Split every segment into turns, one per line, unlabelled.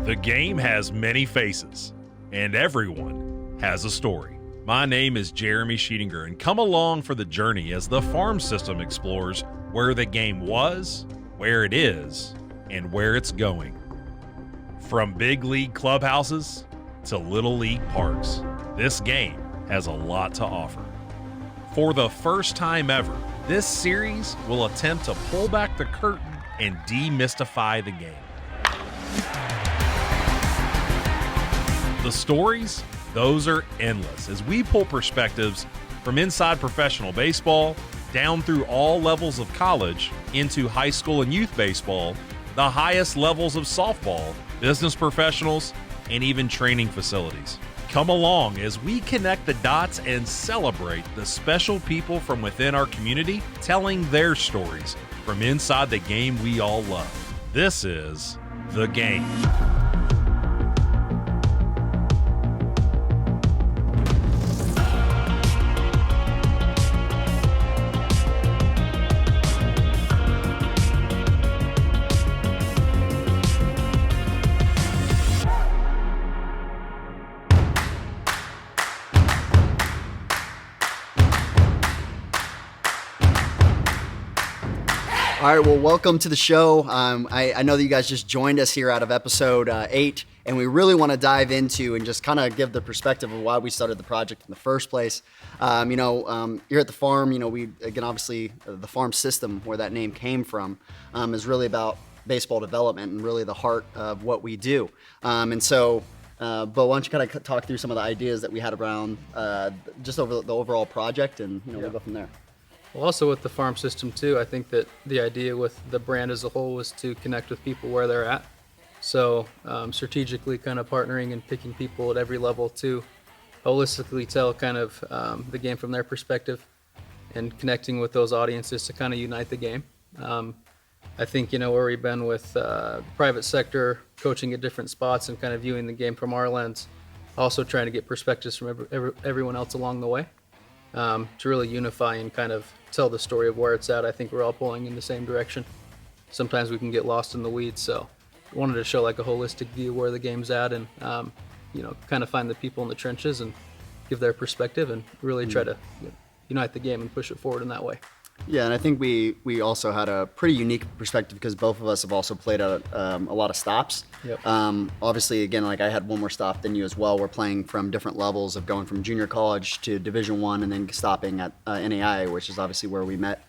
The game has many faces, and everyone has a story. My name is Jeremy Sheetinger, and come along for the journey as the farm system explores where the game was, where it is, and where it's going. From big league clubhouses to little league parks, this game has a lot to offer. For the first time ever, this series will attempt to pull back the curtain and demystify the game. The stories, those are endless as we pull perspectives from inside professional baseball, down through all levels of college, into high school and youth baseball, the highest levels of softball, business professionals, and even training facilities. Come along as we connect the dots and celebrate the special people from within our community telling their stories from inside the game we all love. This is The Game.
All right, well, welcome to the show. I know that you guys just joined us here out of episode 8, and we really want to dive into and just kind of give the perspective of why we started the project in the first place. Here at the farm, obviously the farm system, where that name came from, is really about baseball development and really the heart of what we do. But why don't you kind of talk through some of the ideas that we had around just over the overall project, and we'll go from there.
Well, also with the farm system too, I think that the idea with the brand as a whole was to connect with people where they're at. So strategically kind of partnering and picking people at every level to holistically tell kind of the game from their perspective and connecting with those audiences to kind of unite the game. I think, where we've been with private sector, coaching at different spots and kind of viewing the game from our lens, also trying to get perspectives from everyone else along the way. To really unify and kind of tell the story of where it's at. I think we're all pulling in the same direction. Sometimes we can get lost in the weeds, so I wanted to show like a holistic view where the game's at and, kind of find the people in the trenches and give their perspective and really try to unite the game and push it forward in that way.
Yeah, and I think we also had a pretty unique perspective because both of us have also played a lot of stops.
Yep.
Obviously, again, like I had one more stop than you as well. We're playing from different levels of going from junior college to Division I and then stopping at NAIA, which is obviously where we met.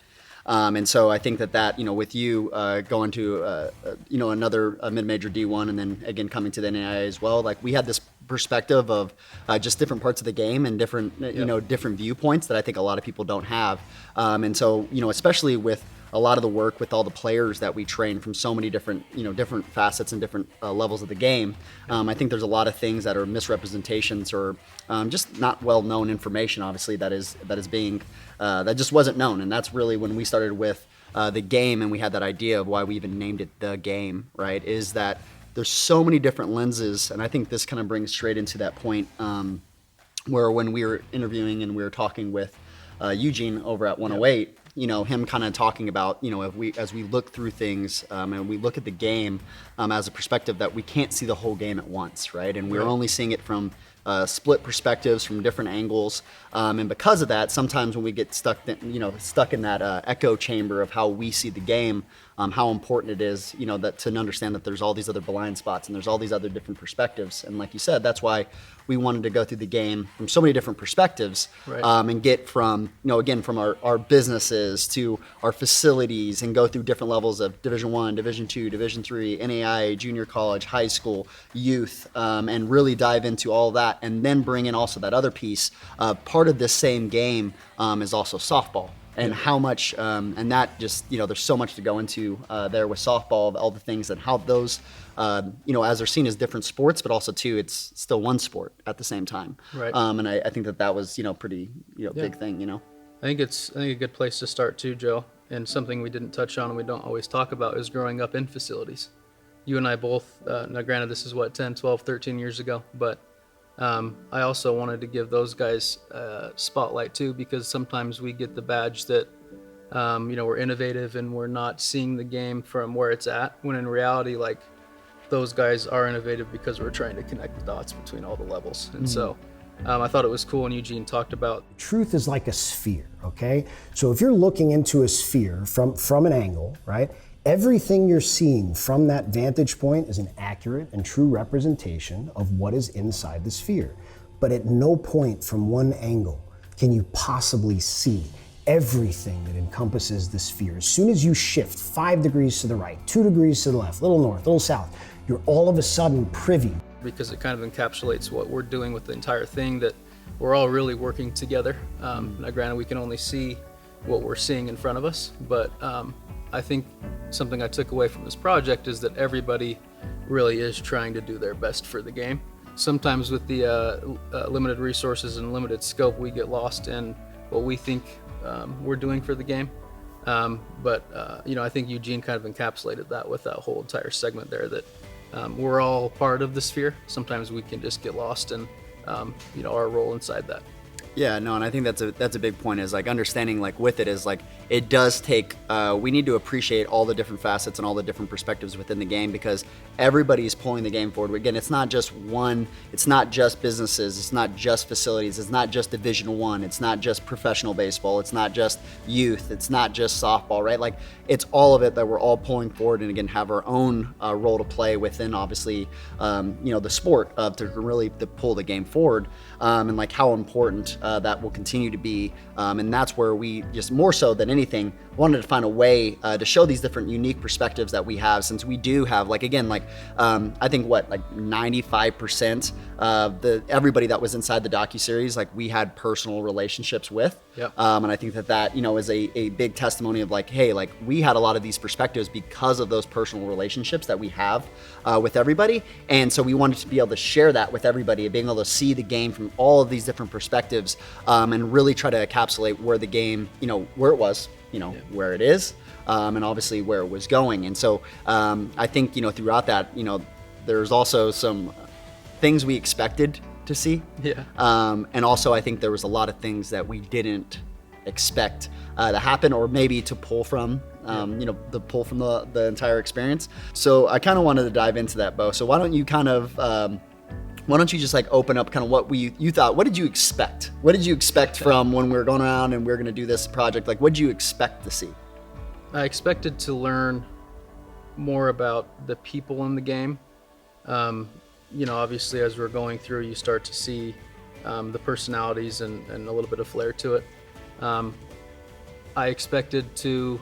And so I think that with you going to another mid-major D1 and then again coming to the NAIA as well, like we had this perspective of just different parts of the game and different different viewpoints that I think a lot of people don't have. And so especially with a lot of the work with all the players that we train from so many different facets and different levels of the game, I think there's a lot of things that are misrepresentations or just not well-known information, obviously, that is being that just wasn't known. And that's really when we started with the game, and we had that idea of why we even named it The Game, right? Is that there's so many different lenses, and I think this kind of brings straight into that point where when we were interviewing and we were talking with Eugene over at 108, him kind of talking about, as we look through things and we look at the game as a perspective that we can't see the whole game at once, right? And we're only seeing it from split perspectives from different angles, and because of that, sometimes when we get stuck in that echo chamber of how we see the game, how important it is, that to understand that there's all these other blind spots and there's all these other different perspectives. And like you said, that's why we wanted to go through the game from so many different perspectives,
right.
And get from, again, from our businesses to our facilities and go through different levels of Division I, Division II, Division III, NAIA, junior college, high school, youth, and really dive into all of that. And then bring in also that other piece. Part of this same game is also softball. And how much, and that just, there's so much to go into there with softball, all the things and how those, as they're seen as different sports, but also too, it's still one sport at the same time.
Right.
And I think that was, pretty, big thing,
I think a good place to start too, Joe, and something we didn't touch on and we don't always talk about is growing up in facilities. You and I both, now granted this is 10, 12, 13 years ago, but I also wanted to give those guys spotlight too, because sometimes we get the badge that we're innovative and we're not seeing the game from where it's at, when in reality, like those guys are innovative because we're trying to connect the dots between all the levels. And so I thought it was cool when Eugene talked about
Truth is like a sphere, okay? So if you're looking into a sphere from an angle, right? Everything you're seeing from that vantage point is an accurate and true representation of what is inside the sphere. But at no point from one angle can you possibly see everything that encompasses the sphere. As soon as you shift 5 degrees to the right, 2 degrees to the left, little north, little south, you're all of a sudden privy.
because it kind of encapsulates what we're doing with the entire thing, that we're all really working together. Now granted, we can only see what we're seeing in front of us, but I think something I took away from this project is that everybody really is trying to do their best for the game. Sometimes with the limited resources and limited scope, we get lost in what we think we're doing for the game. But I think Eugene kind of encapsulated that with that whole entire segment there, that we're all part of the sphere. Sometimes we can just get lost in our role inside that.
Yeah, no, and I think that's a big point, is like understanding like with it is like it does take we need to appreciate all the different facets and all the different perspectives within the game, because everybody's pulling the game forward. Again, it's not just one, it's not just businesses, it's not just facilities, it's not just Division I, it's not just professional baseball, it's not just youth, it's not just softball, right? Like it's all of it that we're all pulling forward, and again have our own role to play within obviously the sport to really to pull the game forward, and like how important that will continue to be, and that's where we just more so than anything wanted to find a way to show these different unique perspectives that we have, since we do have like I think 95% of everybody that was inside the docuseries, like we had personal relationships with.
Yep.
And I think that is a big testimony of like, hey, like we had a lot of these perspectives because of those personal relationships that we have with everybody, and so we wanted to be able to share that with everybody, being able to see the game from all of these different perspectives, and really try to encapsulate where the game, where it was, where it is, and obviously where it was going. And so I think, throughout that, there's also some things we expected to see.
Yeah.
And also I think there was a lot of things that we didn't expect to happen, or maybe to pull from, the pull from the entire experience. So I kind of wanted to dive into that, Bo. So why don't you just like open up kind of what you thought, what did you expect? What did you expect from when we were going around and we are going to do this project? Like, what did you expect to see?
I expected to learn more about the people in the game. Obviously as we're going through, you start to see the personalities and a little bit of flair to it. I expected to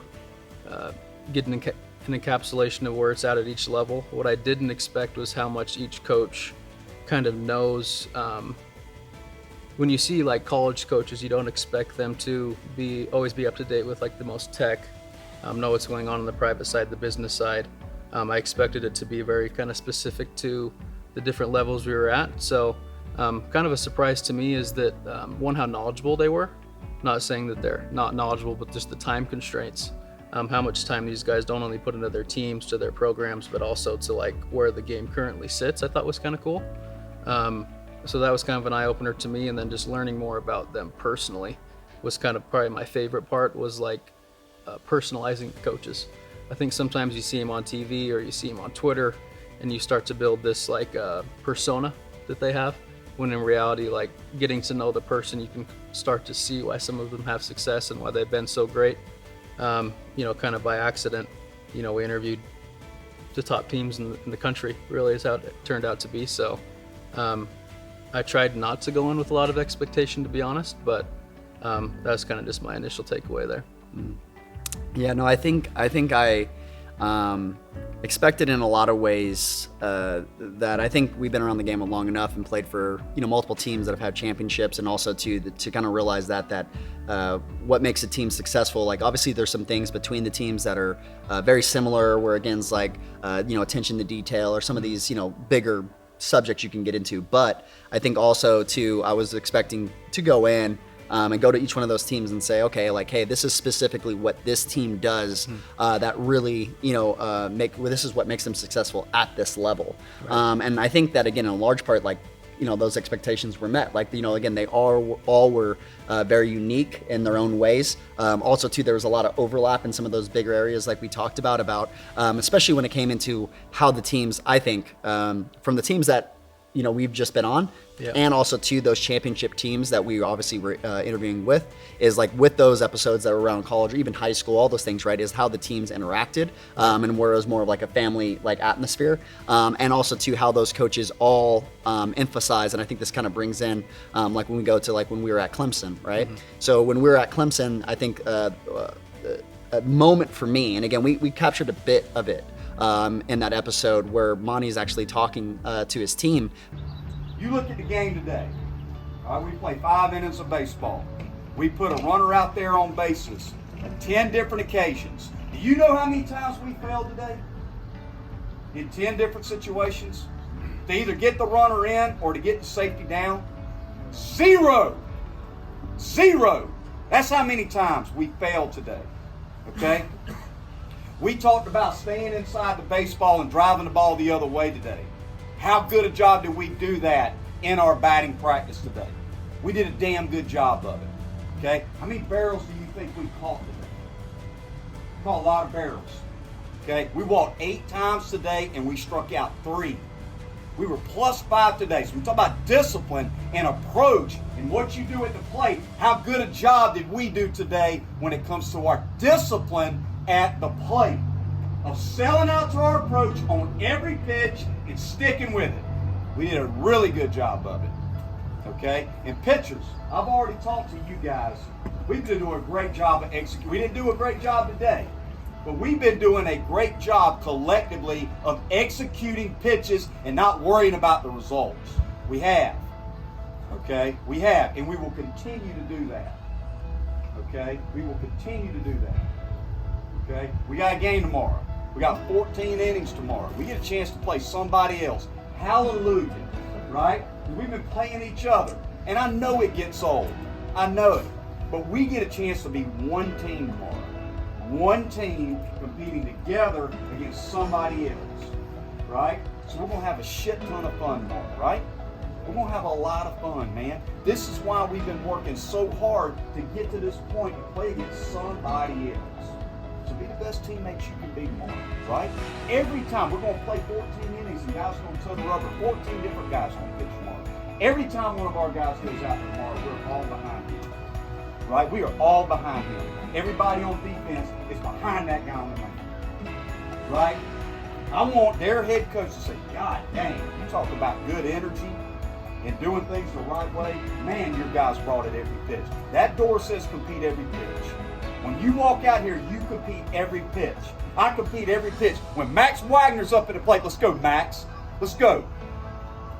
get an encapsulation of where it's at each level. What I didn't expect was how much each coach kind of knows. When you see like college coaches, you don't expect them to always be up to date with like the most tech, know what's going on the private side, the business side. I expected it to be very kind of specific to the different levels we were at. So kind of a surprise to me is that one, how knowledgeable they were. Not saying that they're not knowledgeable, but just the time constraints. How much time these guys don't only put into their teams, to their programs, but also to like where the game currently sits, I thought was kind of cool. So that was kind of an eye-opener to me, and then just learning more about them personally was kind of probably my favorite part, was like personalizing the coaches. I think sometimes you see them on TV or you see them on Twitter and you start to build this like persona that they have, when in reality, like getting to know the person, you can start to see why some of them have success and why they've been so great. Kind of by accident, we interviewed the top teams in the country, really is how it turned out to be. So I tried not to go in with a lot of expectation, to be honest, but that was kind of just my initial takeaway there.
Yeah, no, I think I expected in a lot of ways that I think we've been around the game long enough and played for multiple teams that have had championships, and also to kind of realize that what makes a team successful. Like obviously there's some things between the teams that are very similar, where again it's like attention to detail or some of these bigger subjects you can get into. But I think also too, I was expecting to go in and go to each one of those teams and say, okay, like, hey, this is specifically what this team does that really, this is what makes them successful at this level. Right. And I think that again, in large part, like those expectations were met. Like, again, they all were very unique in their own ways. Also, too, there was a lot of overlap in some of those bigger areas, like we talked about, especially when it came into how the teams, I think, from the teams that we've just been on, and also to those championship teams that we obviously were interviewing with, is like with those episodes that were around college or even high school, all those things, right, is how the teams interacted, and where it was more of like a family like atmosphere, and also to how those coaches all emphasize, and I think this kind of brings in like when we go to like when we were at Clemson, right? So when we were at Clemson, I think a moment for me, and again we captured a bit of it in that episode where Monty's actually talking to his team.
You look at the game today. All right, we play 5 innings of baseball. We put a runner out there on bases at 10 different occasions. Do you know how many times we failed today? In 10 different situations? To either get the runner in or to get the safety down? Zero! That's how many times we failed today. Okay? We talked about staying inside the baseball and driving the ball the other way today. How good a job did we do that in our batting practice today? We did a damn good job of it. Okay? How many barrels do you think we caught today? We caught a lot of barrels. Okay? We walked 8 times today and we struck out 3. We were +5 today. So we talk about discipline and approach and what you do at the plate. How good a job did we do today when it comes to our discipline at the plate, of selling out to our approach on every pitch and sticking with it. We did a really good job of it. Okay? And pitchers, I've already talked to you guys. We've been doing a great job of executing. We didn't do a great job today, but we've been doing a great job collectively of executing pitches and not worrying about the results. We have. Okay? We have, and we will continue to do that. Okay? We will continue to do that. Okay? We got a game tomorrow. We got 14 innings tomorrow. We get a chance to play somebody else. Hallelujah. Right? We've been playing each other. And I know it gets old. I know it. But we get a chance to be one team tomorrow. One team competing together against somebody else. Right? So we're going to have a shit ton of fun tomorrow. Right? We're going to have a lot of fun, man. This is why we've been working so hard to get to this point to play against somebody else. So be the best teammates you can be tomorrow, right? Every time we're going to play 14 innings and guys are going to toe the rubber. 14 different guys are going to pitch tomorrow. Every time one of our guys goes out tomorrow, we're all behind him, right? We are all behind him. Everybody on defense is behind that guy on the mound, right? I want their head coach to say, God dang, you talk about good energy and doing things the right way. Man, your guys brought it every pitch. That door says compete every pitch. When you walk out here, you compete every pitch. I compete every pitch. When Max Wagner's up at the plate, let's go, Max. Let's go.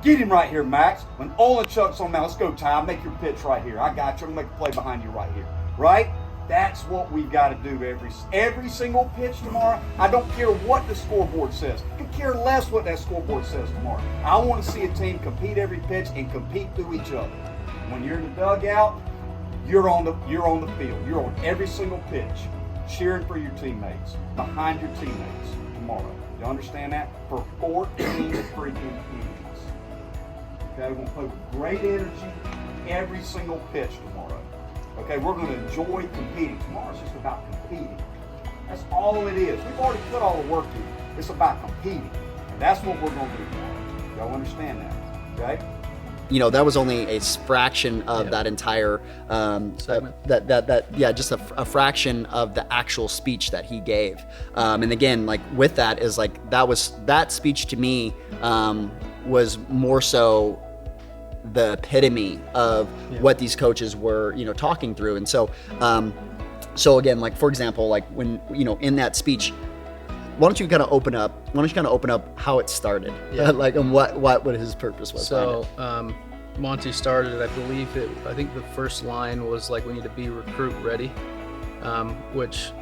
Get him right here, Max. When Olenchuk's on mound, let's go, Ty. Make your pitch right here. I got you. I'm going to make a play behind you right here. Right? That's what we've got to do every single pitch tomorrow. I don't care what the scoreboard says. I could care less what that scoreboard says tomorrow. I want to see a team compete every pitch and compete through each other. When you're in the dugout, you're on the field. You're on every single pitch, cheering for your teammates, behind your teammates tomorrow. You understand that? For 14 freaking innings. Okay, we're going to play with great energy every single pitch tomorrow. Okay, we're going to enjoy competing. Tomorrow's just about competing. That's all it is. We've already put all the work in. It's about competing. And that's what we're going to do tomorrow. Y'all understand that? Okay?
That was only a fraction of that entire
segment.
Just a fraction of the actual speech that he gave. And again, like with that is like that speech to me was more so the epitome of what these coaches were, talking through. And so again, like for example, like when in that speech, why don't you kind of open up how it started, like and what his purpose was.
So Monty started it. I think the first line was like, we need to be recruit ready, which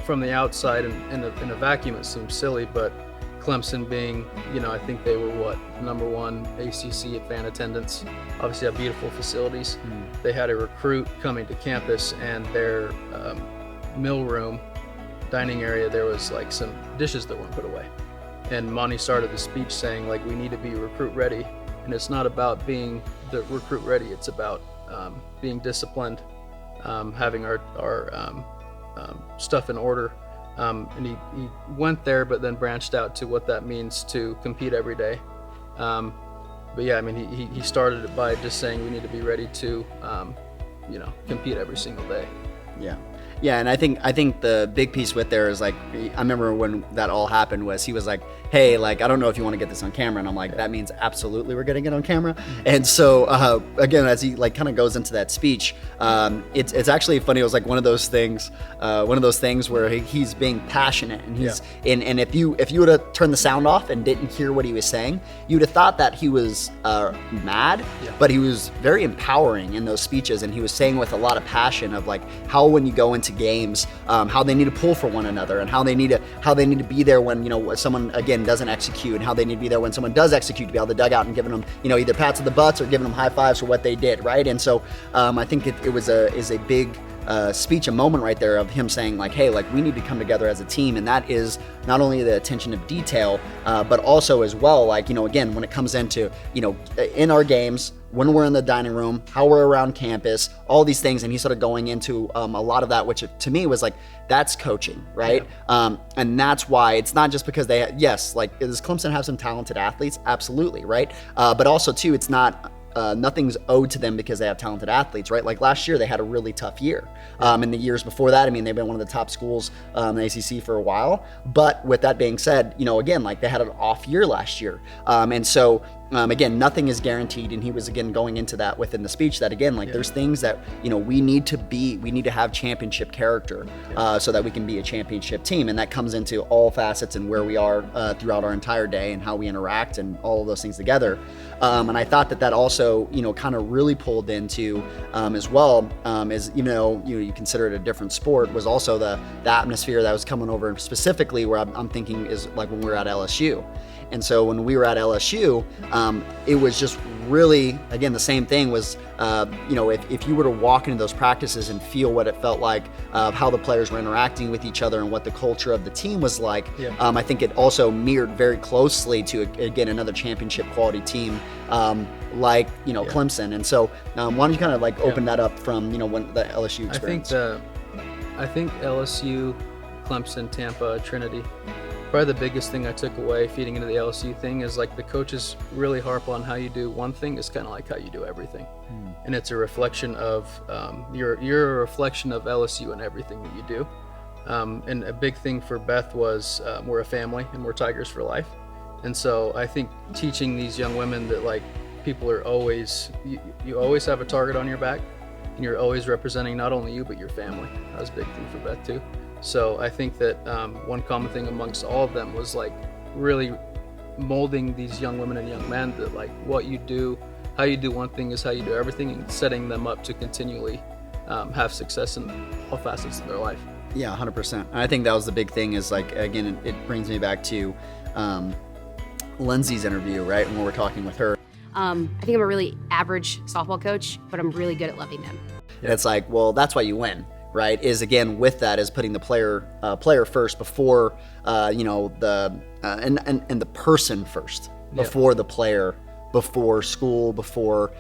from the outside in a vacuum it seems silly, but Clemson being, I think they were #1 ACC fan attendance. Obviously have beautiful facilities. They had a recruit coming to campus, and their mill room dining area, there was like some dishes that weren't put away. And Monty started the speech saying like, we need to be recruit ready. And and it's not about being the recruit ready. It's about being disciplined, having our stuff in order. And he went there, but then branched out to what that means to compete every day. But yeah, I mean, he started it by just saying we need to be ready to, compete every single day.
Yeah, and I think the big piece with there is like, I remember when that all happened was he was like, hey, like, I don't know if you want to get this on camera. And I'm like, that means absolutely we're getting it on camera. And so, again, as he like kind of goes into that speech, it's actually funny. It was like one of those things where he's being passionate and he's, and if you would have turned the sound off and didn't hear what he was saying, you'd have thought that he was mad, but he was very empowering in those speeches. And he was saying with a lot of passion of like how when you go into games, how they need to pull for one another and how they need to be there when, someone again doesn't execute, and how they need to be there when someone does execute, to be able to dug out and giving them, either pats on the butts or giving them high fives for what they did, right? And so I think it was a big speech, a moment right there of him saying like, hey, like we need to come together as a team, and that is not only the attention of detail, but also as well, like, again, when it comes into, in our games, when we're in the dining room, how we're around campus, all these things. And he started going into a lot of that, which to me was like, that's coaching, right? And that's why it's not just because does Clemson have some talented athletes? Absolutely, right? But also too, it's not, nothing's owed to them because they have talented athletes, right? Like last year, they had a really tough year. And the years before that, I mean, they've been one of the top schools in the ACC for a while. But with that being said, again, like they had an off year last year. And so, again, nothing is guaranteed. And he was, again, going into that within the speech that, again, like there's things that, we need to have championship character so that we can be a championship team. And that comes into all facets and where we are throughout our entire day and how we interact and all of those things together. And I thought that also, kind of really pulled into as well, as, you consider it a different sport, was also the atmosphere that was coming over, specifically where I'm thinking is like when we were at LSU. And so when we were at LSU, it was just really, again, the same thing was, if you were to walk into those practices and feel what it felt like, how the players were interacting with each other and what the culture of the team was like, I think it also mirrored very closely to, again, another championship quality team like, Clemson. And so why don't you kind of like open that up from, when the LSU experience?
I think LSU, Clemson, Tampa, Trinity, probably the biggest thing I took away feeding into the LSU thing is like the coaches really harp on how you do one thing is kind of like how you do everything. And it's a reflection of, you're a reflection of LSU in everything that you do. And a big thing for Beth was we're a family and we're Tigers for life. And so I think teaching these young women that like people are always, you always have a target on your back and you're always representing not only you, but your family. That was a big thing for Beth too. So I think that one common thing amongst all of them was like really molding these young women and young men that like what you do, how you do one thing is how you do everything, and setting them up to continually have success in all facets of their life.
Yeah, 100%. And I think that was the big thing is like, again, it brings me back to Lindsay's interview, right? When we're talking with her.
I think I'm a really average softball coach, but I'm really good at loving them.
And it's like, well, that's why you win. Right, is again with that is putting the player first before and the person first before the player, before school, before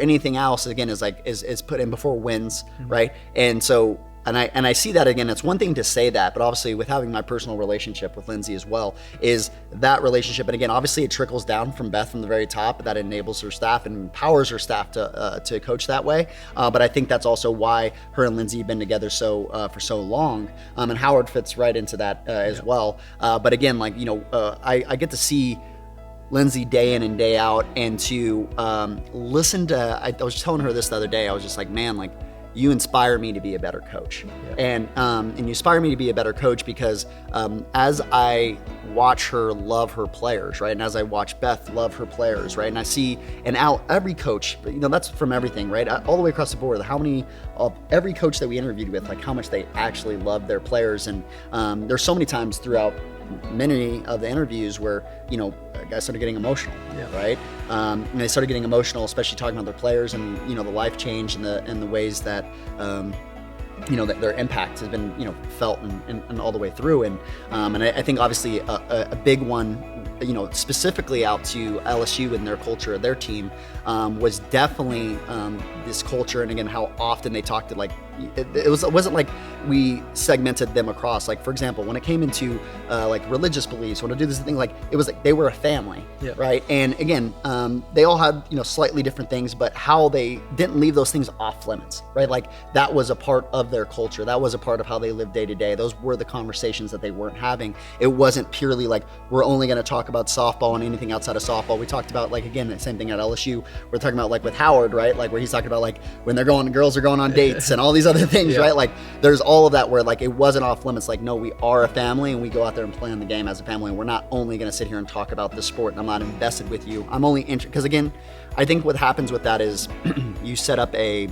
anything else. Again, is put in before wins, right? And so. And I see that again, it's one thing to say that, but obviously with having my personal relationship with Lindsay as well, is that relationship. And again, obviously it trickles down from Beth from the very top, that enables her staff and empowers her staff to coach that way. But I think that's also why her and Lindsay have been together for so long. And Howard fits right into that as well. But again, like, I get to see Lindsay day in and day out, and to listen to, I was telling her this the other day, I was just like, man, like, you inspire me to be a better coach. And you inspire me to be a better coach because as I watch her love her players, right? And as I watch Beth love her players, right? And I see, and every coach, that's from everything, right? All the way across the board, how many of every coach that we interviewed with, like how much they actually love their players. And there's so many times throughout many of the interviews where, guys started getting emotional, right? And they started getting emotional, especially talking about their players and, the life change and the ways that, that their impact has been, felt and all the way through. And I think obviously a big one specifically out to LSU and their culture, their team, was definitely this culture. And again, how often they talked to, like, it wasn't like we segmented them across. Like, for example, when it came into like religious beliefs, when I do this thing, like, it was like they were a family, right? And again, they all had, slightly different things, but how they didn't leave those things off limits, right? Like, that was a part of their culture. That was a part of how they lived day to day. Those were the conversations that they weren't having. It wasn't purely like, we're only going to talk about softball and anything outside of softball. We talked about, like, again, the same thing at LSU. We're talking about, like, with Howard, right? Like, where he's talking about, like, when girls are going on dates and all these other things, right? Like, there's all of that where, like, it wasn't off limits. Like, no, we are a family and we go out there and play in the game as a family. And we're not only going to sit here and talk about the sport and I'm not invested with you. I'm only interested, because again, I think what happens with that is you set up a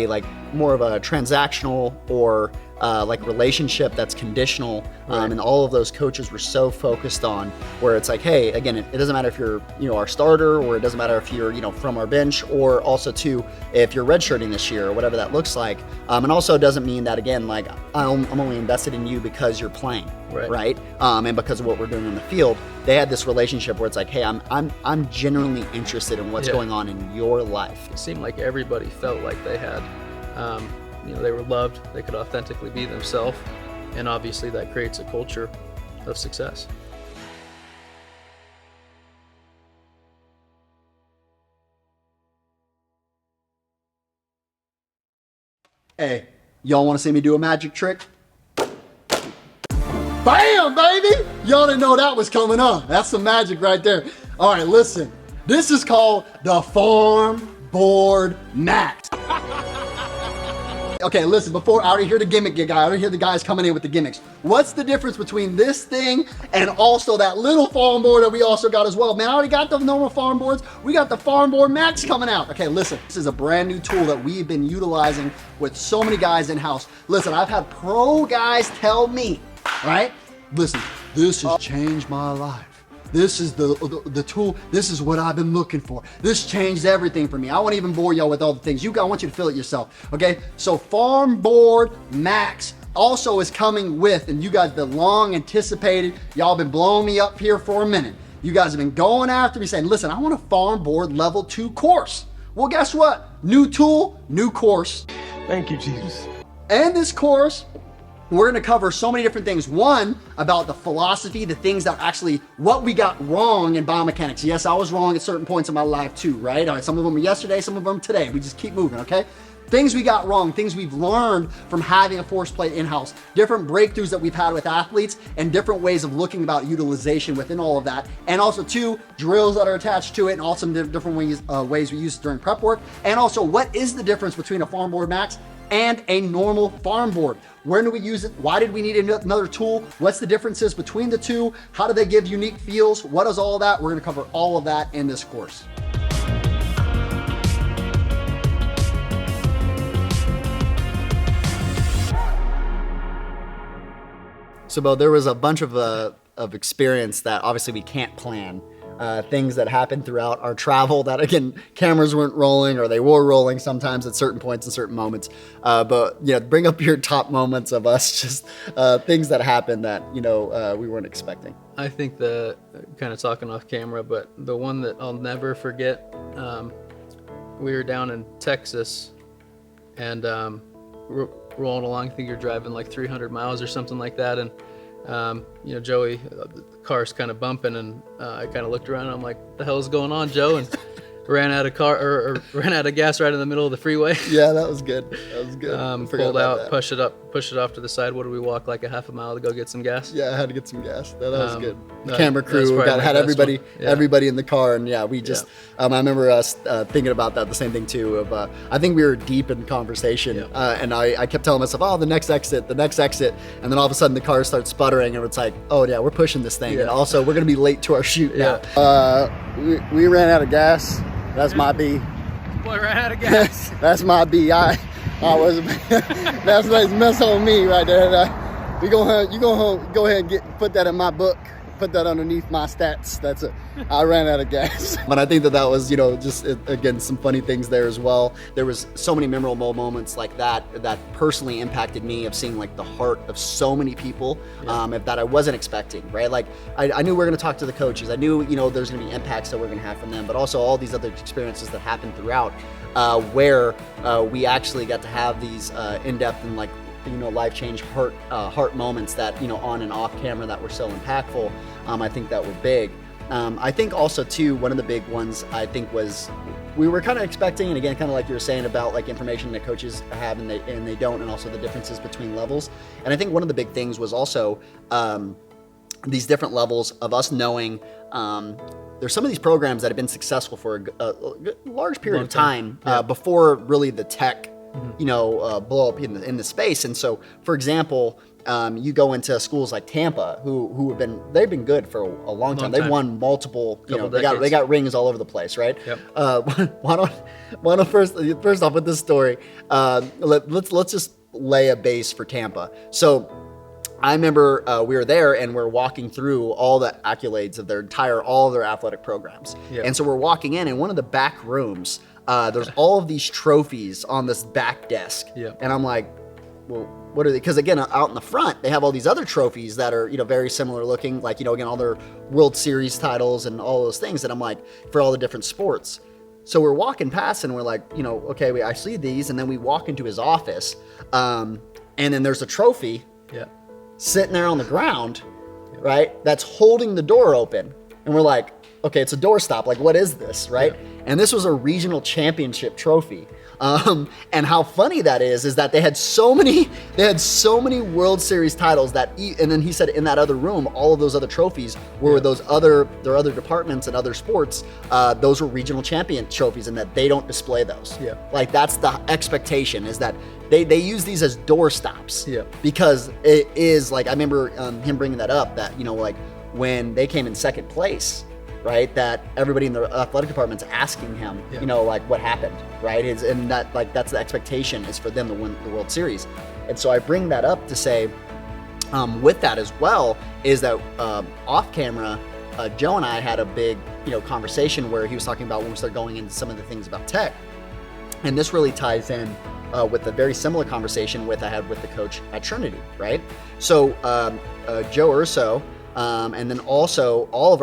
like more of a transactional or like relationship that's conditional, and all of those coaches were so focused on where it's like, hey, again, it doesn't matter if you're our starter, or it doesn't matter if you're from our bench, or also too if you're redshirting this year or whatever that looks like, and also it doesn't mean that, again, like I'm only invested in you because you're playing, right? And because of what we're doing on the field. They had this relationship where it's like, hey, I'm genuinely interested in what's going on in your life.
It seemed like everybody felt like they had, they were loved, they could authentically be themselves, and obviously that creates a culture of success.
Hey, y'all want to see me do a magic trick? Bam, baby! Y'all didn't know that was coming on. That's some magic right there. All right, listen. This is called the Farm Board Max. Okay, listen, before I already hear the gimmick guy, I already hear the guys coming in with the gimmicks. What's the difference between this thing and also that little farm board that we also got as well? Man, I already got the normal farm boards. We got the Farm Board Max coming out. Okay, listen, this is a brand new tool that we've been utilizing with so many guys in-house. Listen, I've had pro guys tell me, right? Listen, this has changed my life. This is the tool. This is what I've been looking for. This changed everything for me. I won't even bore y'all with all the things. I want you to feel it yourself, okay? So Farm Board Max also is coming with, and you guys been long anticipated. Y'all been blowing me up here for a minute. You guys have been going after me saying, listen, I want a Farm Board Level 2 course. Well, guess what? New tool, new course.
Thank you, Jesus.
And this course, we're going to cover so many different things. One, about the philosophy, the things that actually, what we got wrong in biomechanics. Yes, I was wrong at certain points in my life too, right? All right, some of them are yesterday, some of them today. We just keep moving, okay? Things we got wrong, things we've learned from having a force plate in-house, different breakthroughs that we've had with athletes, and different ways of looking about utilization within all of that. And also two, drills that are attached to it, and also different ways we use it during prep work. And also, what is the difference between a Farm Board Max and a normal farm board? When do we use it? Why did we need another tool? What's the differences between the two? How do they give unique feels? What is all that? We're going to cover all of that in this course. So, Bo, there was a bunch of experience that obviously we can't plan. Things that happened throughout our travel that, again, cameras weren't rolling, or they were rolling sometimes at certain points and certain moments. But bring up your top moments of us, just things that happened that we weren't expecting.
I think the kind of talking off camera, but the one that I'll never forget, we were down in Texas and rolling along. I think you're driving like 300 miles or something like that, and Joey, the car's kind of bumping, and I kind of looked around and I'm like, "The hell is going on, Joe?" And ran out of gas right in the middle of the freeway.
Yeah, that was good. That was good.
Pulled out, pushed it off to the side. What did we walk like a half a mile to go get some gas?
Yeah, I had to get some gas. That was good. The camera crew had everybody in the car, and we just. I remember us thinking about that. The same thing too. I think we were deep in conversation, and I kept telling myself, "Oh, the next exit," and then all of a sudden the car starts sputtering, and it's like, "Oh yeah, we're pushing this thing," and also we're gonna be late to our shoot now. We ran out of gas. That's my B.
Boy ran out of gas.
That's my B. I was. That's mess on me right there. You go ahead and put that in my book.
put that underneath my stats. That's it. I ran out of gas.
But I think that was, just again, some funny things there as well. There was so many memorable moments like that personally impacted me, of seeing like the heart of so many people that I wasn't expecting, right? Like I knew we were going to talk to the coaches. I knew, there's going to be impacts that we're going to have from them, but also all these other experiences that happened throughout where we actually got to have these in-depth and like, life change heart moments that, on and off camera that were so impactful. I think that were big. I think also too, one of the big ones I think was, we were kind of expecting, and again, kind of like you were saying about like information that coaches have and they don't, and also the differences between levels. And I think one of the big things was also these different levels of us knowing there's some of these programs that have been successful for a large period of time before really the tech blow up in the space. And so, for example, you go into schools like Tampa, they've been good for a long time. They've won multiple, they got rings all over the place, right?
Yep.
Why don't first off with this story, let's just lay a base for Tampa. So I remember we were there and we're walking through all the accolades of all of their athletic programs.
Yep.
And so we're walking in one of the back rooms, there's all of these trophies on this back desk.
Yep.
And I'm like, well, what are they? Because again, out in the front, they have all these other trophies that are, very similar looking, like, again, all their World Series titles and all those things. And I'm like, for all the different sports. So we're walking past and we're like, okay, I see these. And then we walk into his office. And then there's a trophy sitting there on the ground, right? That's holding the door open. And we're like, okay, it's a doorstop. Like, what is this, right? Yeah. And this was a regional championship trophy. And how funny that is that they had so many World Series titles and then he said in that other room, all of those other trophies were their other departments and other sports. Those were regional champion trophies, and that they don't display those. Yeah. Like, that's the expectation, is that they use these as doorstops. Yeah. Because it is like, I remember him bringing that up, that, like when they came in second place, right, that everybody in the athletic department's asking him, like, what happened, right? And that, like, that's the expectation, is for them to win the World Series. And so I bring that up to say, with that as well, is that off camera, Joe and I had a big, conversation where he was talking about when we started going into some of the things about tech. And this really ties in with a very similar conversation I had with the coach at Trinity, right? So Joe Urso, and then also all of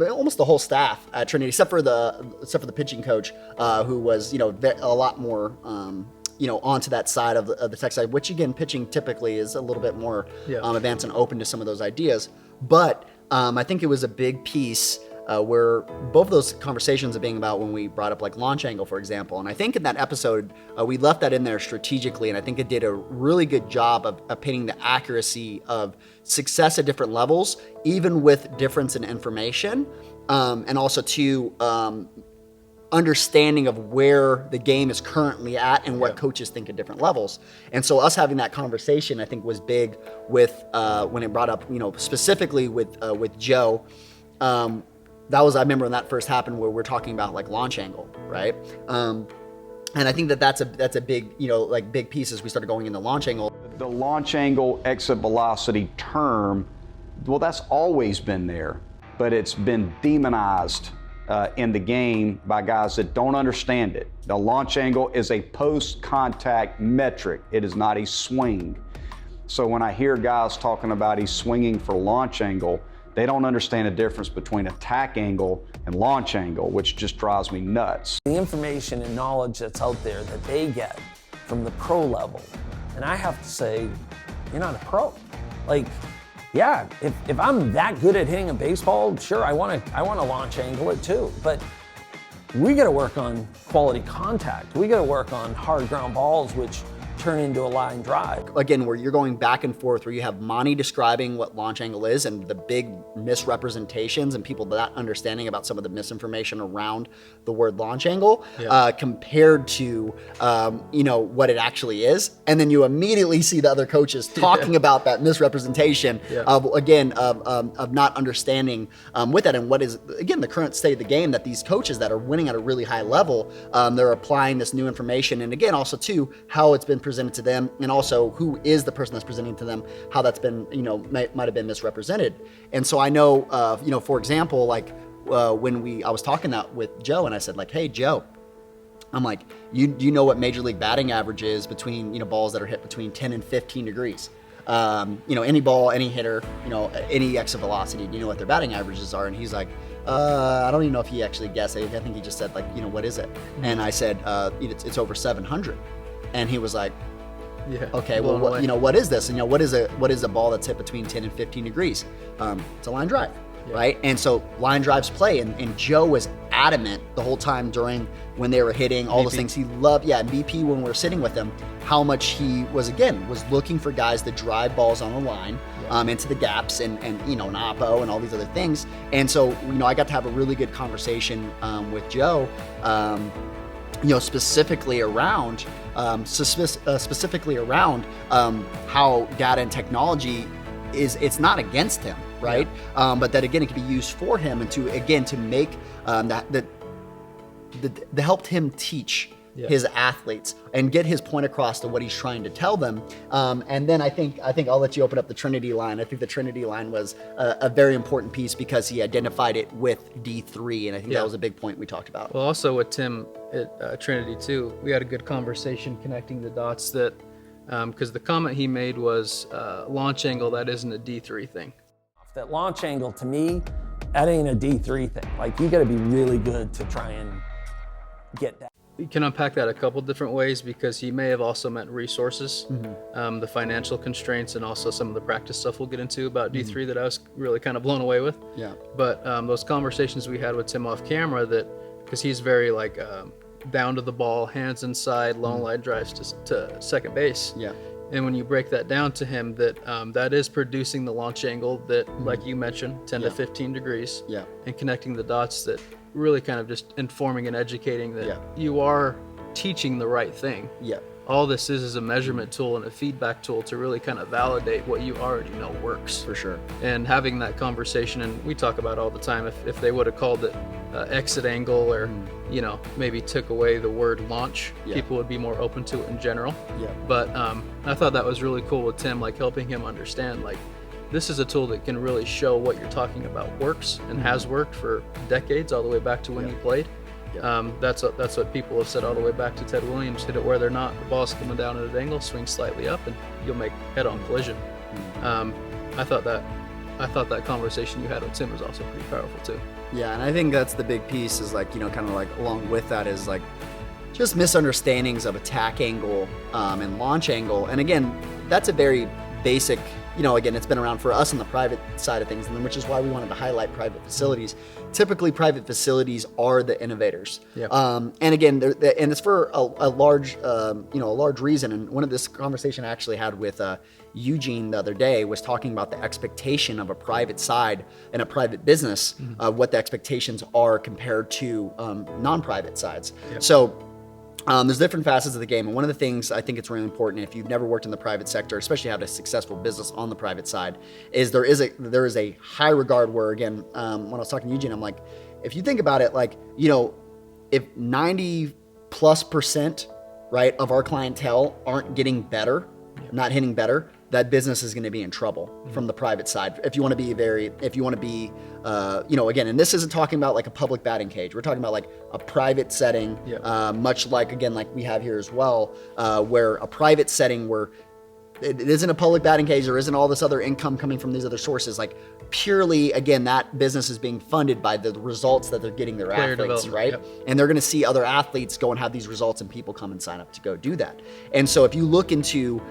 almost the whole staff at Trinity, except for the pitching coach, who was, a lot more, onto that side of the tech side, which again, pitching typically is a little bit more advanced and open to some of those ideas. But I think it was a big piece where both of those conversations are being about when we brought up like launch angle, for example. And I think in that episode, we left that in there strategically. And I think it did a really good job of painting the accuracy of success at different levels, even with difference in information. And also understanding of where the game is currently at and what coaches think at different levels. And so us having that conversation, I think, was big with when it brought up, specifically with Joe. That was, I remember when that first happened, where we're talking about like launch angle, right? And I think that's a big, big piece as we started going into launch angle.
The launch angle exit velocity term, well, that's always been there, but it's been demonized in the game by guys that don't understand it. The launch angle is a post-contact metric. It is not a swing. So when I hear guys talking about he's swinging for launch angle, they don't understand the difference between attack angle and launch angle, which just drives me nuts.
The information and knowledge that's out there that they get from the pro level, and I have to say, you're not a pro. Like, yeah, if I'm that good at hitting a baseball, sure, I want to launch angle it too, but we got to work on quality contact. We got to work on hard ground balls, which turn into a line drive.
Again, where you're going back and forth, where you have Monty describing what launch angle is and the big misrepresentations and people not understanding about some of the misinformation around the word launch angle, compared to what it actually is. And then you immediately see the other coaches talking about that misrepresentation of not understanding with that, and what is, again, the current state of the game, that these coaches that are winning at a really high level, they're applying this new information. And again, also too, how it's been presented to them, and also who is the person that's presenting to them, how that's been, might have been misrepresented. And so I know, for example, like when I was talking that with Joe, and I said like, hey, Joe, I'm like, you know what Major League batting average is between, balls that are hit between 10 and 15 degrees. Any ball, any hitter, any exit velocity, do you know what their batting averages are? And he's like, I don't even know if he actually guessed. I think he just said like, what is it? And I said, it's over 700. And he was like,
Yeah.
okay, well, what is this? And what is a ball that's hit between 10 and 15 degrees? It's a line drive.
Yeah.
Right? And so line drives play, and Joe was adamant the whole time during when they were hitting all those things. He loved, BP when we were sitting with him, how much he was looking for guys that drive balls on the line, into the gaps and an oppo and all these other things. And so, I got to have a really good conversation with Joe, specifically around how data and technology it's not against him, right? Yeah. But that again, it can be used for him, and to make that helped him teach his athletes and get his point across to what he's trying to tell them. And then I think I'll let you open up the Trinity line. I think the Trinity line was a very important piece because he identified it with D3, and I think that was a big point we talked about.
Well, also with Tim at Trinity too, we had a good conversation connecting the dots that. Because the comment he made was launch angle, that isn't a D3 thing.
That launch angle, to me, that ain't a D3 thing. Like, you got to be really good to try and get that.
You can unpack that a couple different ways, because he may have also meant resources, the financial constraints, and also some of the practice stuff we'll get into about D3 that I was really kind of blown away with.
Yeah.
But those conversations we had with Tim off camera, because he's very like down to the ball, hands inside, long line drives to second base.
Yeah.
And when you break that down to him, that is producing the launch angle that, like you mentioned, 10 to 15 degrees.
Yeah.
And connecting the dots, that really kind of just informing and educating that you are teaching the right thing.
Yeah.
All this is a measurement tool and a feedback tool to really kind of validate what you already know works.
For sure.
And having that conversation, and we talk about all the time, if they would have called it exit angle, or maybe took away the word launch, people would be more open to it in general.
Yeah.
But I thought that was really cool with Tim, like helping him understand, like, this is a tool that can really show what you're talking about works and has worked for decades, all the way back to when you played. That's what people have said all the way back to Ted Williams. Hit it where they're not. The ball's coming down at an angle, swing slightly up, and you'll make head-on collision. I thought that conversation you had with Tim was also pretty powerful too.
Yeah, and I think that's the big piece, is like, kind of like along with that is like just misunderstandings of attack angle and launch angle. And again, that's a very basic, again, it's been around for us on the private side of things, and which is why we wanted to highlight private facilities. Typically, private facilities are the innovators.
Yep.
And again, and it's for a large reason. And one of this conversation I actually had with Eugene the other day was talking about the expectation of a private side and a private business, what the expectations are compared to non-private sides. Yep. So there's different facets of the game, and one of the things I think it's really important, if you've never worked in the private sector, especially had a successful business on the private side, is there is a high regard where, again, when I was talking to Eugene, I'm like, if you think about it, like, if 90+%, right, of our clientele aren't getting better, not hitting better, that business is going to be in trouble from the private side. If you want to be again, and this isn't talking about like a public batting cage. We're talking about like a private setting, much like, again, like we have here as well, where a private setting where it isn't a public batting cage, there isn't all this other income coming from these other sources. Like, purely, again, that business is being funded by the results that they're getting their athletes, right? Yep. And they're going to see other athletes go and have these results, and people come and sign up to go do that. And so if you look into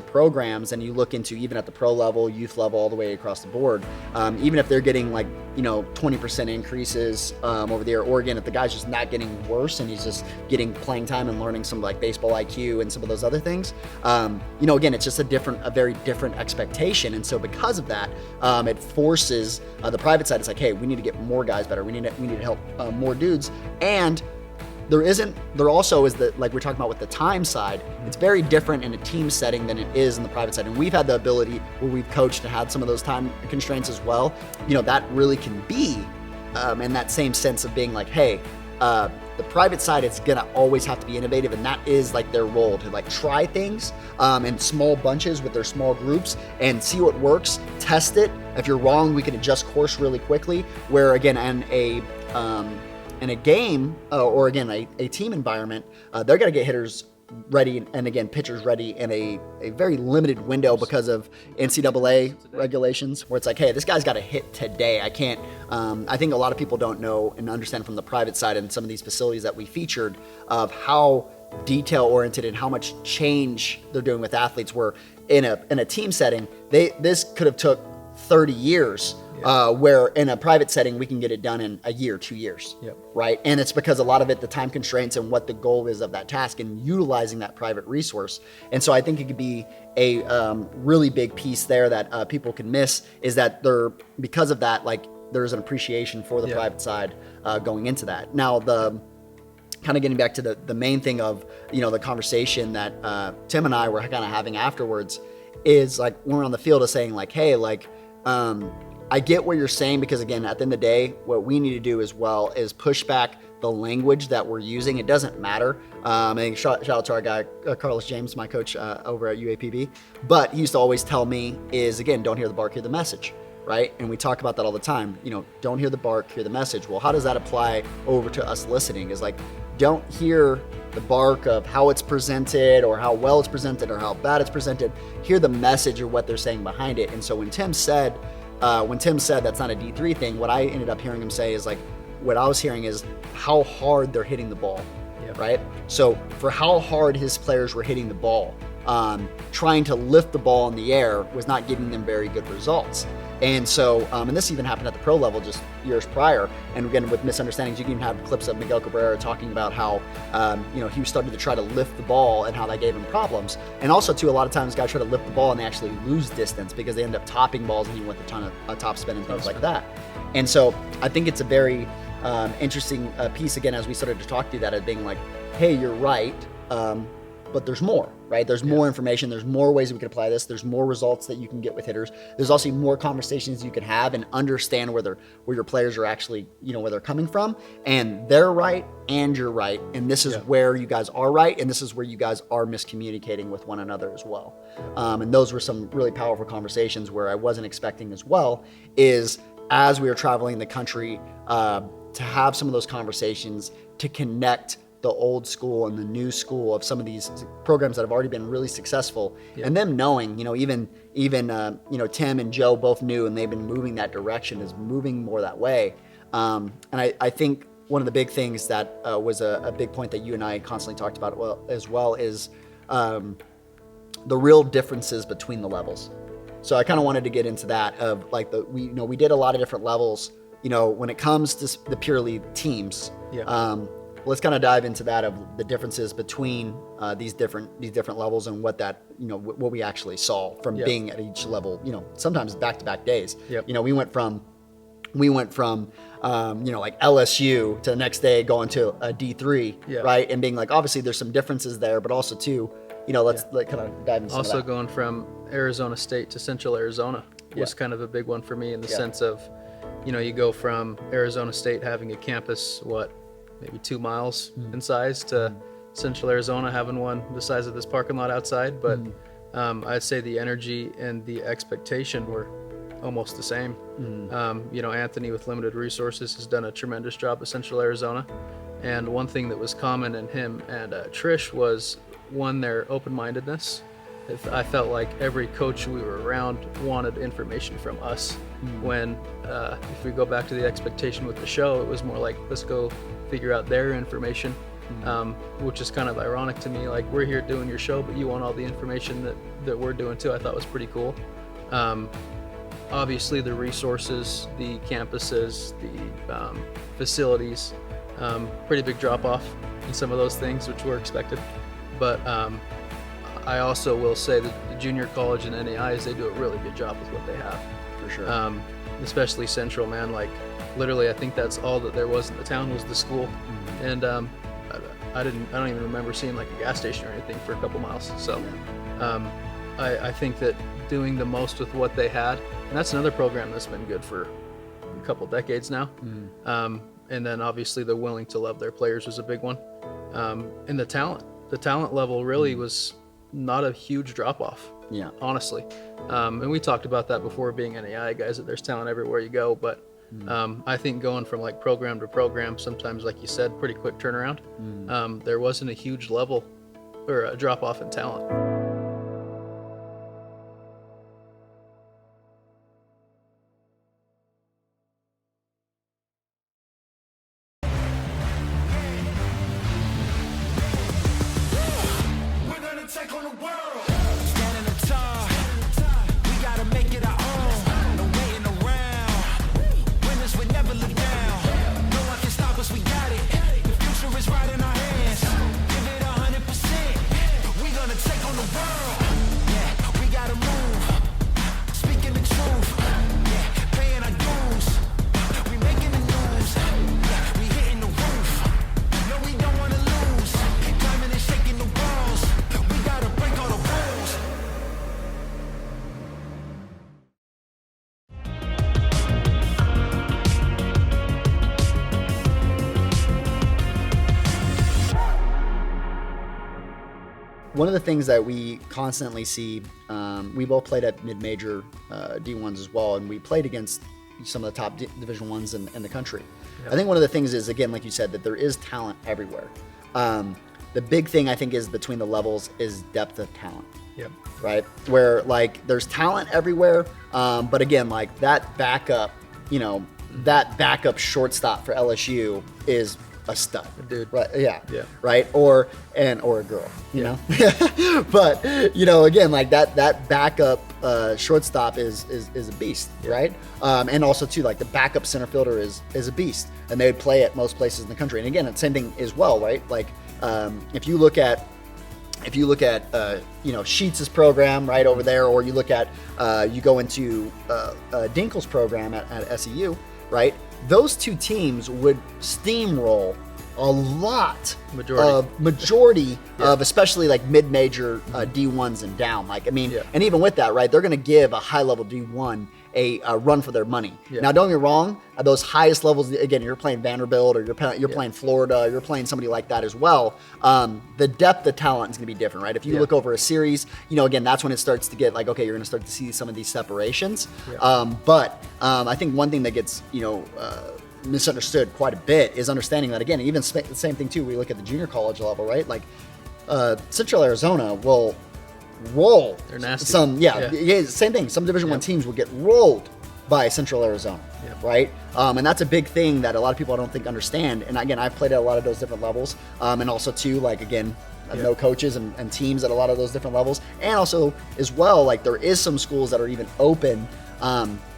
programs, and you look into even at the pro level, youth level, all the way across the board, even if they're getting like 20% increases over there, or again, if the guy's just not getting worse and he's just getting playing time and learning some like baseball IQ and some of those other things, again, it's just a very different expectation. And so because of that, it forces the private side. It's like, hey, we need to get more guys better. We need to help more dudes. And there also is like we're talking about with the time side, it's very different in a team setting than it is in the private side. And we've had the ability where we've coached to have some of those time constraints as well. That really can be in that same sense of being like, hey, the private side is gonna always have to be innovative, and that is like their role to like try things in small bunches with their small groups and see what works, test it. If you're wrong, we can adjust course really quickly. Where again, in a game or again a team environment, they're gonna get hitters ready and again pitchers ready in a very limited window because of NCAA regulations, where it's like, hey, this guy's got to hit today. I can't. I think a lot of people don't know and understand from the private side and some of these facilities that we featured of how detail oriented and how much change they're doing with athletes. Where in a team setting, this could have took 30 years. Where in a private setting, we can get it done in a year, 2 years, right? And it's because a lot of it, the time constraints and what the goal is of that task and utilizing that private resource. And so I think it could be a really big piece there that people can miss, is that because of that, like there's an appreciation for the private side going into that. Now, the kind of getting back to the main thing of, the conversation that Tim and I were kind of having afterwards is like when we're on the field of saying like, hey, like, I get what you're saying, because again, at the end of the day, what we need to do as well is push back the language that we're using. It doesn't matter. And shout out to our guy, Carlos James, my coach over at UAPB. But he used to always tell me is, again, don't hear the bark, hear the message, right? And we talk about that all the time. Don't hear the bark, hear the message. Well, how does that apply over to us listening? Is like, don't hear the bark of how it's presented or how well it's presented or how bad it's presented. Hear the message or what they're saying behind it. And so when Tim said that's not a D3 thing, what I ended up hearing him say is like, what I was hearing is how hard they're hitting the ball, right? So for how hard his players were hitting the ball, trying to lift the ball in the air was not giving them very good results. And so, and this even happened at the pro level just years prior. And again, with misunderstandings, you can even have clips of Miguel Cabrera talking about how, he was starting to try to lift the ball and how that gave him problems. And also, too, a lot of times guys try to lift the ball and they actually lose distance because they end up topping balls and he went a ton of top spin and things like that. And so I think it's a very interesting piece, again, as we started to talk through that, as being like, hey, you're right. But there's more, right? There's more information. There's more ways we can apply this. There's more results that you can get with hitters. There's also more conversations you can have and understand where your players are actually, where they're coming from. And they're right and you're right. And this is where you guys are right. And this is where you guys are miscommunicating with one another as well. And those were some really powerful conversations where I wasn't expecting as well, is as we were traveling the country, to have some of those conversations to connect the old school and the new school of some of these programs that have already been really successful, and them knowing, even Tim and Joe both knew, and they've been moving that direction, is moving more that way. And I think one of the big things that was a big point that you and I constantly talked about as well is the real differences between the levels. So I kind of wanted to get into that of like we did a lot of different levels, when it comes to the purely teams. Let's kind of dive into that of the differences between these different levels and what that what we actually saw from being at each level. Sometimes back-to-back days. We went from like LSU to the next day going to a D3, right? And being like, obviously there's some differences there, but also too, let's kind of dive into
also
that.
Going from Arizona State to Central Arizona was kind of a big one for me in the sense of, you go from Arizona State having a campus, maybe 2 miles in size, to Central Arizona having one the size of this parking lot outside. But I'd say the energy and the expectation were almost the same. Anthony with limited resources has done a tremendous job at Central Arizona. And one thing that was common in him and Trish was, one, their open-mindedness. I felt like every coach we were around wanted information from us. When if we go back to the expectation with the show, it was more like, let's go figure out their information, which is kind of ironic to me. Like, we're here doing your show, but you want all the information that we're doing too. I thought was pretty cool. Obviously, the resources, the campuses, the facilities, pretty big drop off in some of those things, which were expected. But I also will say that the junior college and NAIs, they do a really good job with what they have.
For sure.
Especially Central, man. Like, literally, I think that's all that there was in the town was the school. And I don't even remember seeing like a gas station or anything for a couple miles. So I think that doing the most with what they had, and that's another program that's been good for a couple decades now. and then obviously the willing to love their players was a big one. And the talent level really was not a huge drop off.
Yeah.
Honestly. And we talked about that before being NAI guys, that there's talent everywhere you go. But I think going from like program to program, sometimes, like you said, pretty quick turnaround, there wasn't a huge level or a drop off in talent.
One of the things that we constantly see, we both played at mid-major D1s as well, and we played against some of the top Division Ones in the country. I think one of the things is, again, like you said, that there is talent everywhere. The big thing I think is between the levels is depth of talent.
Yep.
Right? Where like there's talent everywhere, but again, like that backup, that backup shortstop for LSU is a stud,
dude.
Right? Yeah.
Right.
Or a girl, you know. But again, like that backup shortstop is a beast, right? And also too, like the backup center fielder is a beast, and they would play at most places in the country. And again, it's the same thing as well, right? Like if you look at Sheets' program right over there, or you look at you go into Dinkel's program at SEU, right? Those two teams would steamroll a lot majority of especially like mid-major D1s and down. Like, I mean, and even with that, right, they're going to give a high-level D1 a run for their money. Now, don't get me wrong, at those highest levels, again, you're playing Vanderbilt, or you're playing Florida, you're playing somebody like that as well. The depth of talent is going to be different, right? If you look over a series, again, that's when it starts to get like, okay, you're going to start to see some of these separations. But I think one thing that gets, misunderstood quite a bit is understanding that, again, even the same thing too, we look at the junior college level, right? Like Central Arizona will roll.
They're nasty.
Same thing. Some Division I teams will get rolled by Central Arizona, right? And that's a big thing that a lot of people I don't think understand. And again, I've played at a lot of those different levels, and also too, like again, I know coaches and teams at a lot of those different levels, and also as well, like there is some schools that are even open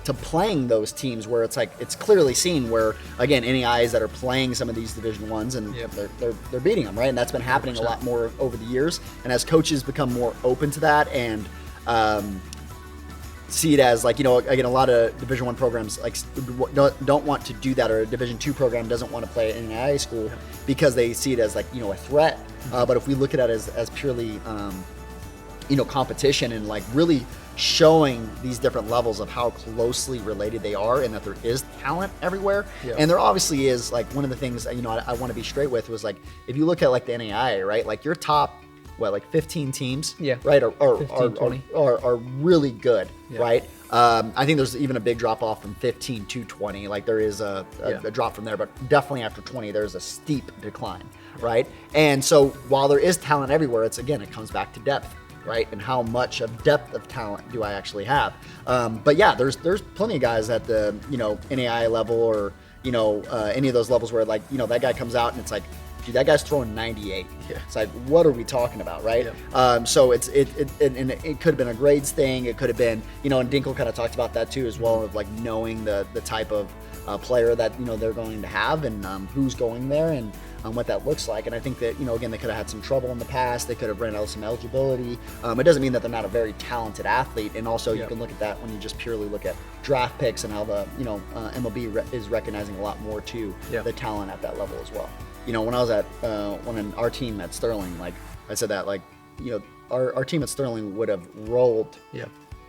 to playing those teams where it's like it's clearly seen where again NAIs that are playing some of these Division Ones and they're beating them, right? And that's been happening 100%. A lot more over the years. And as coaches become more open to that and see it as like again a lot of Division I programs like don't want to do that, or a Division II program doesn't want to play in an NAIA school because they see it as like a threat. But if we look at it as purely competition and like really showing these different levels of how closely related they are and that there is talent everywhere. And there obviously is, like one of the things I want to be straight with was like if you look at like the NAIA, right, like your top 15 teams, right, are really good, right? I think there's even a big drop off from 15 to 20. Like there is a drop from there, but definitely after 20 there's a steep decline, right? And so while there is talent everywhere, it comes back to depth, right? And how much of depth of talent do I actually have? But yeah, there's plenty of guys at the NAIA level or any of those levels where like that guy comes out and it's like, dude, that guy's throwing 98. It's like, what are we talking about, right? So it could have been a grades thing. It could have been and Dinkel kind of talked about that too as well, of like knowing the type of player that they're going to have and who's going there and what that looks like. And I think that again, they could have had some trouble in the past. They could have ran out of some eligibility. It doesn't mean that they're not a very talented athlete. And also you can look at that when you just purely look at draft picks and how the MLB is recognizing a lot more to the talent at that level as well. When I was at our team at Sterling, like I said that like our team at Sterling would have rolled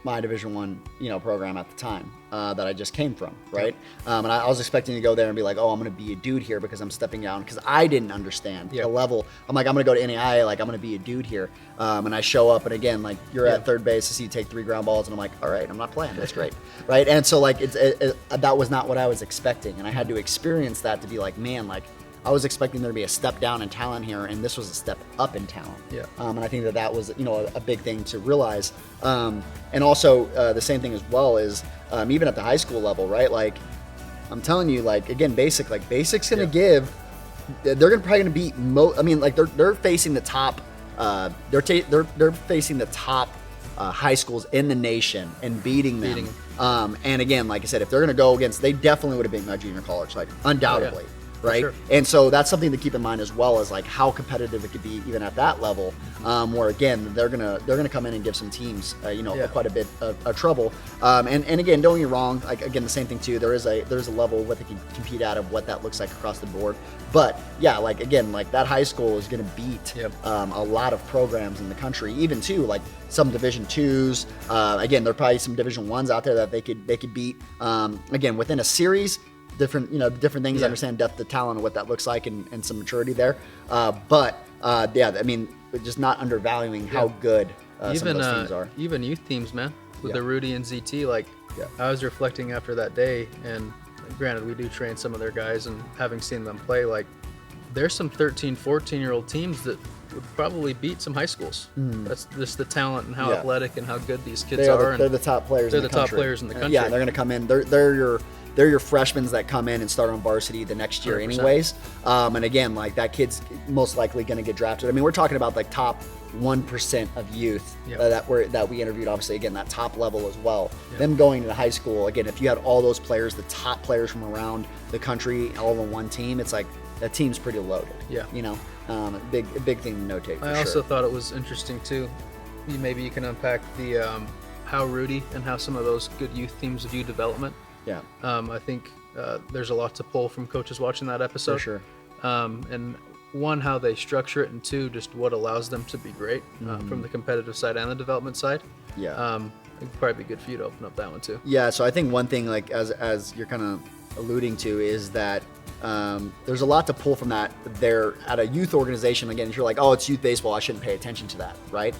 my Division One, program at the time that I just came from, right? And I was expecting to go there and be like, oh, I'm going to be a dude here because I'm stepping down, because I didn't understand the level. I'm like, I'm going to go to NAIA, like I'm going to be a dude here. And I show up, and again, like you're at third base, I see you take 3 ground balls, and I'm like, all right, I'm not playing. That's great, right? And so like that was not what I was expecting, and I had to experience that to be like, man, like I was expecting there to be a step down in talent here, and this was a step up in talent. And I think that was a big thing to realize. And also the same thing as well is even at the high school level, right? Like I'm telling you, like again, Basic's gonna give. They're probably gonna beat they're facing the top. They're facing the top high schools in the nation and beating them. And again, like I said, if they're gonna go against, they definitely would have beaten my junior college, like undoubtedly. Right.
Sure.
And so that's something to keep in mind as well, as like how competitive it could be even at that level, where again, they're gonna come in and give some teams, quite a bit of trouble. And again, don't get me wrong, like again, the same thing too, there's a level of what they can compete at of what that looks like across the board. But yeah, like again, like that high school is gonna beat a lot of programs in the country, even too, like some Division 2s. Again, there are probably some Division 1s out there that they could beat. Again, within a series. Different things. Understand depth of talent and what that looks like, and some maturity there. But I mean, just not undervaluing how good some of those teams are.
Even youth teams, man, with the Rudy and ZT. Like, I was reflecting after that day, and granted, we do train some of their guys, and having seen them play, like, there's some 13, 14-year-old teams that would probably beat some high schools. That's just the talent and how athletic and how good these kids are.
They're the top players.
They're the top players in the country.
Yeah, they're going to come in. They're your freshmen that come in and start on varsity the next year 100%. Anyways. And again, like that kid's most likely going to get drafted. I mean, we're talking about like top 1% of youth that we interviewed, obviously, again, that top level as well. Them going to high school, again, if you had all those players, the top players from around the country, all on one team, it's like that team's pretty loaded. A big thing to notate.
I also thought it was interesting too. Maybe you can unpack the how Rudy and how some of those good youth teams view development. I think there's a lot to pull from coaches watching that episode.
For sure.
And one, how they structure it, and two, just what allows them to be great from the competitive side and the development side. It'd probably be good for you to open up that one too.
Yeah, so I think one thing, like as you're kind of alluding to, is that there's a lot to pull from that. They're at a youth organization, again, if you're like, oh, it's youth baseball, I shouldn't pay attention to that, right?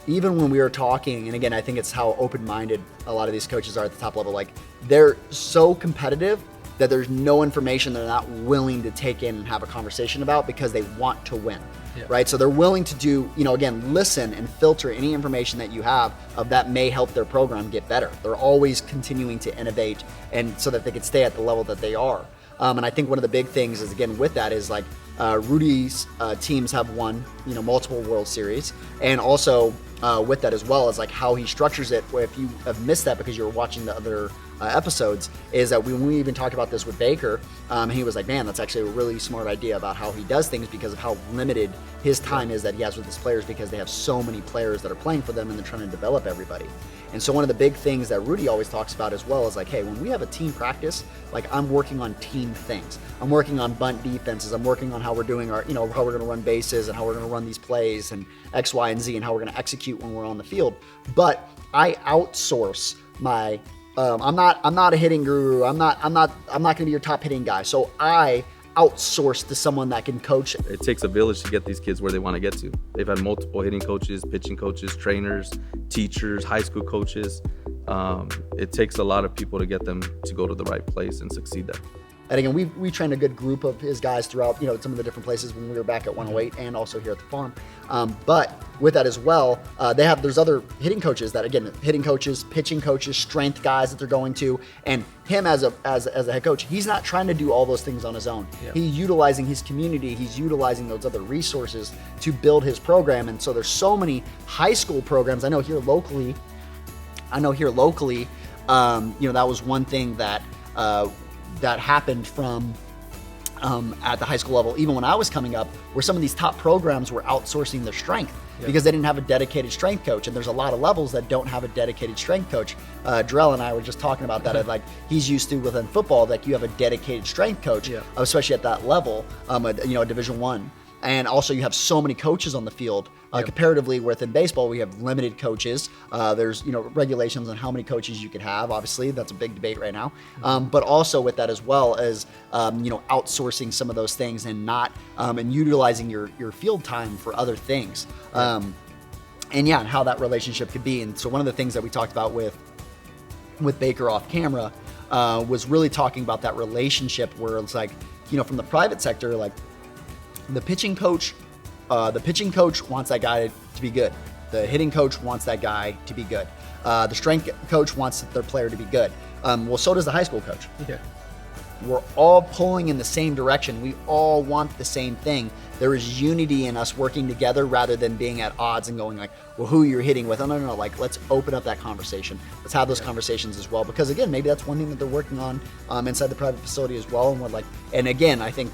Even when we were talking, and again, I think it's how open-minded a lot of these coaches are at the top level, like they're so competitive that there's no information they're not willing to take in and have a conversation about because they want to win, right? So they're willing to do, again, listen and filter any information that you have of that may help their program get better. They're always continuing to innovate, and so that they can stay at the level that they are. And I think one of the big things is, again, with that is like Rudy's teams have won, multiple World Series, and also with that as well as like how he structures it. Where if you have missed that because you were watching the other episodes, is that when we even talked about this with Baker, he was like, man, that's actually a really smart idea about how he does things because of how limited his time is that he has with his players, because they have so many players that are playing for them and they're trying to develop everybody. And so one of the big things that Rudy always talks about as well is like, hey, when we have a team practice, like I'm working on team things. I'm working on bunt defenses. I'm working on how we're doing our, how we're going to run bases and how we're going to run these plays and X, Y, and Z and how we're going to execute when we're on the field. But I outsource my, I'm not a hitting guru. I'm not going to be your top hitting guy. So I outsource to someone that can coach.
It takes a village to get these kids where they want to get to. They've had multiple hitting coaches, pitching coaches, trainers, teachers, high school coaches. It takes a lot of people to get them to go to the right place and succeed there.
And again, we trained a good group of his guys throughout, some of the different places when we were back at 108 and also here at the farm. But with that as well, there's other hitting coaches that, again, hitting coaches, pitching coaches, strength guys that they're going to, and him as a head coach, he's not trying to do all those things on his own. He's utilizing his community, he's utilizing those other resources to build his program. And so there's so many high school programs. I know here locally, that was one thing that happened from at the high school level, even when I was coming up, where some of these top programs were outsourcing their strength because they didn't have a dedicated strength coach. And there's a lot of levels that don't have a dedicated strength coach. Drell and I were just talking about that. Like he's used to within football, like you have a dedicated strength coach, especially at that level, a Division I. And also you have so many coaches on the field. Comparatively within baseball, we have limited coaches. There's regulations on how many coaches you could have. Obviously, that's a big debate right now. But also with that as well as outsourcing some of those things and not and utilizing your field time for other things. And how that relationship could be. And so one of the things that we talked about with Baker off camera was really talking about that relationship where it's like, from the private sector, like the pitching coach wants that guy to be good. The hitting coach wants that guy to be good. The strength coach wants their player to be good. Well, so does the high school coach.
Yeah.
We're all pulling in the same direction. We all want the same thing. There is unity in us working together rather than being at odds and going like, well, who you're hitting with. Oh, no. Like, let's open up that conversation. Let's have those conversations as well. Because again, maybe that's one thing that they're working on inside the private facility as well. And again, I think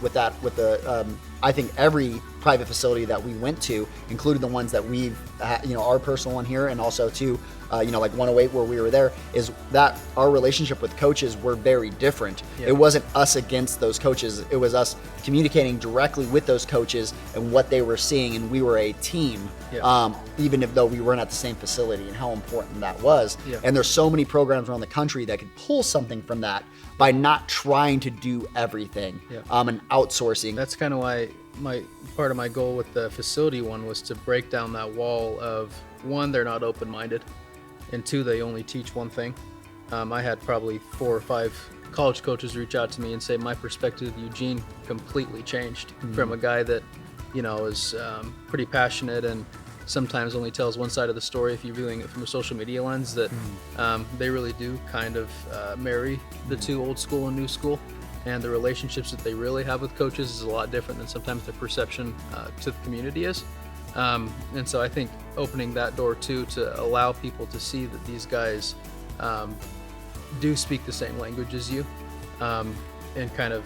I think every private facility that we went to, including the ones that we've, our personal one here, and also too, like 108 where we were there, is that our relationship with coaches were very different.
Yeah.
It wasn't us against those coaches. It was us communicating directly with those coaches and what they were seeing, and we were a team, even though we weren't at the same facility, and how important that was.
Yeah.
And there's so many programs around the country that could pull something from that by not trying to do everything and outsourcing.
That's kind of why part of my goal with the facility one was to break down that wall of, one, they're not open-minded, and two, they only teach one thing. I had probably 4 or 5 college coaches reach out to me and say my perspective of Eugene completely changed from a guy that is pretty passionate and sometimes only tells one side of the story if you're viewing it from a social media lens, that they really do kind of marry the two, old school and new school. And the relationships that they really have with coaches is a lot different than sometimes the perception to the community is. And so I think opening that door too, to allow people to see that these guys do speak the same language as you, and kind of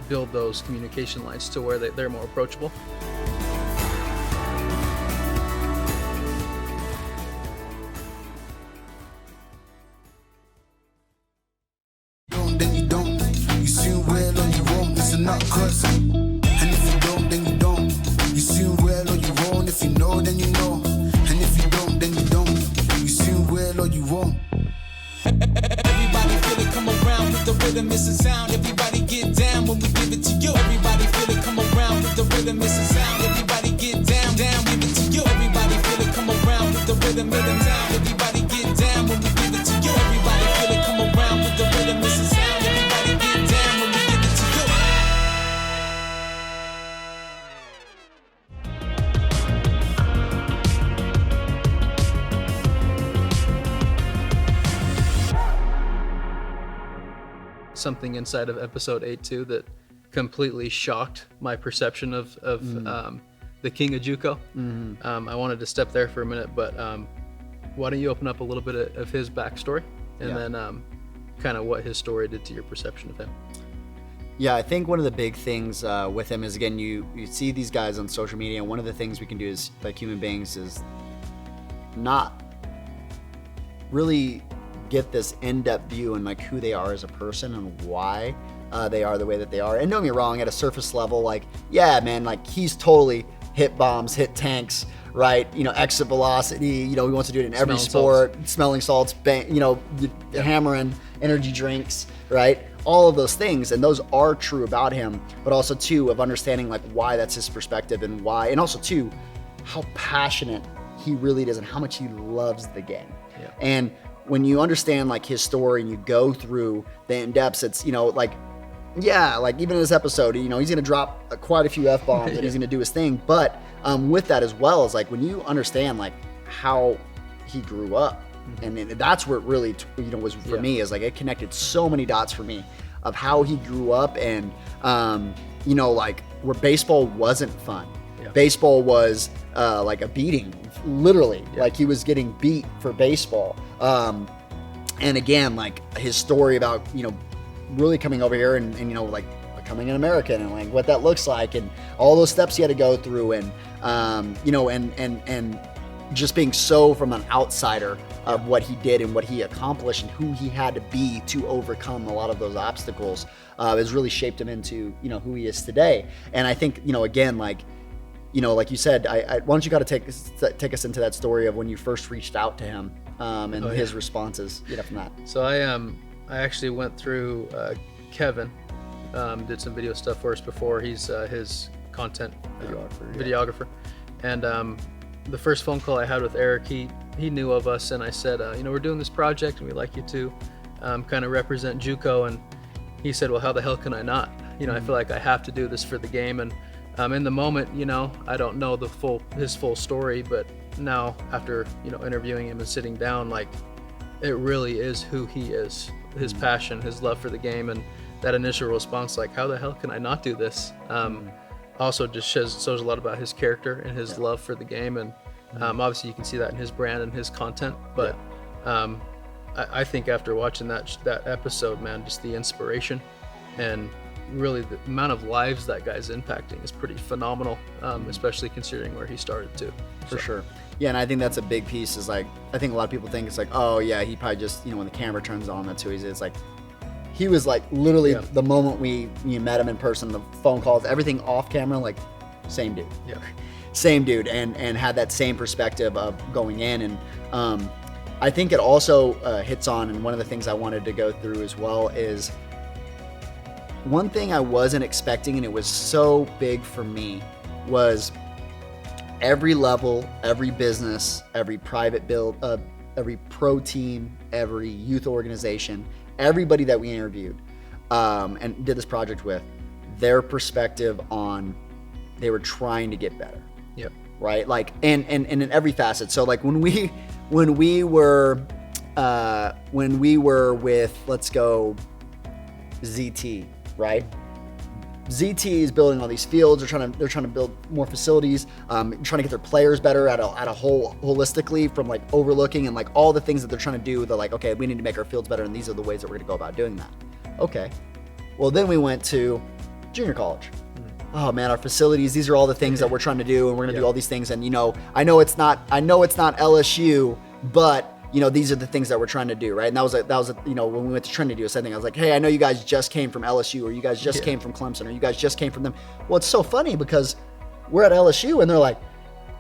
build those communication lines to where they're more approachable. Something inside of episode 8 too that completely shocked my perception of the king of JUCO. I wanted to step there for a minute, but why don't you open up a little bit of his backstory and then kind of what his story did to your perception of him?
Yeah, I think one of the big things with him is, again, you see these guys on social media, and one of the things we can do is, like human beings, is not really get this in-depth view on like who they are as a person and why they are the way that they are. And don't get me wrong, at a surface level, like, yeah, man, like he's totally hit bombs, hit tanks, right? Exit velocity, he wants to do it in every sport, smelling salts, hammering energy drinks, right? All of those things, and those are true about him, but also too of understanding like why that's his perspective and why, and also too how passionate he really is and how much he loves the game. And when you understand like his story and you go through the in-depths, it's like even in this episode, he's gonna drop quite a few F-bombs and he's gonna do his thing, but with that as well is like when you understand like how he grew up, and that's where it really was for me, is like it connected so many dots for me of how he grew up, and like where baseball wasn't fun. Baseball was like a beating, literally. Like he was getting beat for baseball. And again, like his story about really coming over here and like becoming an American and like what that looks like and all those steps he had to go through, and and just being so from an outsider of what he did and what he accomplished and who he had to be to overcome a lot of those obstacles has really shaped him into who he is today. And I think again, like like you said, why don't you got to take us into that story of when you first reached out to him and his responses, from that.
So I actually went through Kevin, did some video stuff for us before. He's his content videographer. And the first phone call I had with Eric, he knew of us, and I said, we're doing this project and we'd like you to kind of represent JUCO. And he said, well, how the hell can I not? I feel like I have to do this for the game. And in the moment, I don't know his full story, but now after, interviewing him and sitting down, like, it really is who he is, his passion, his love for the game, and that initial response, like, how the hell can I not do this? Also just shows a lot about his character and his love for the game. And obviously you can see that in his brand and his content, but I think after watching that episode, man, just the inspiration and really the amount of lives that guy's impacting is pretty phenomenal, especially considering where he started too.
For sure. Yeah, and I think that's a big piece is like, I think a lot of people think it's like, oh yeah, he probably just, when the camera turns on, that's who he is. It's like, he was like literally the moment you met him in person, the phone calls, everything off camera, like same dude.
Yeah.
Same dude, and had that same perspective of going in. And I think it also hits on, and one of the things I wanted to go through as well is one thing I wasn't expecting, and it was so big for me, was every level, every business, every private build, every pro team, every youth organization, everybody that we interviewed and did this project with, their perspective on they were trying to get better.
Yep.
Right. Like, and in every facet. So like when we were with, let's go ZT, right? ZT is building all these fields. They're trying to build more facilities, trying to get their players better at a whole holistically, from like overlooking and like all the things that they're trying to do. They're like, okay, we need to make our fields better, and these are the ways that we're going to go about doing that. Okay. Well, then we went to junior college. Oh man, our facilities, these are all the things that we're trying to do, and we're going to do all these things. And I know it's not LSU, but these are the things that we're trying to do, right? And that was when we went to Trinity, it was something. I was like, hey, I know you guys just came from LSU, or you guys just came from Clemson, or you guys just came from them. Well, it's so funny because we're at LSU and they're like,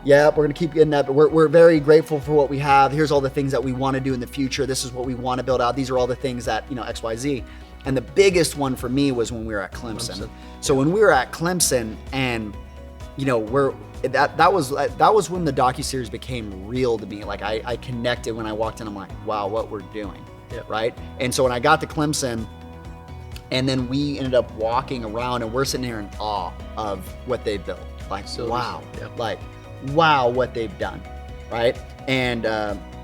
yeah, we're going to keep getting that, but we're very grateful for what we have. Here's all the things that we want to do in the future. This is what we want to build out. These are all the things that, X, Y, Z. And the biggest one for me was when we were at Clemson. So when we were at Clemson, and that was when the docuseries became real to me. Like I connected when I walked in. I'm like, wow, what we're doing, right? And so when I got to Clemson, and then we ended up walking around, and we're sitting here in awe of what they built. Like, wow, what they've done, right? And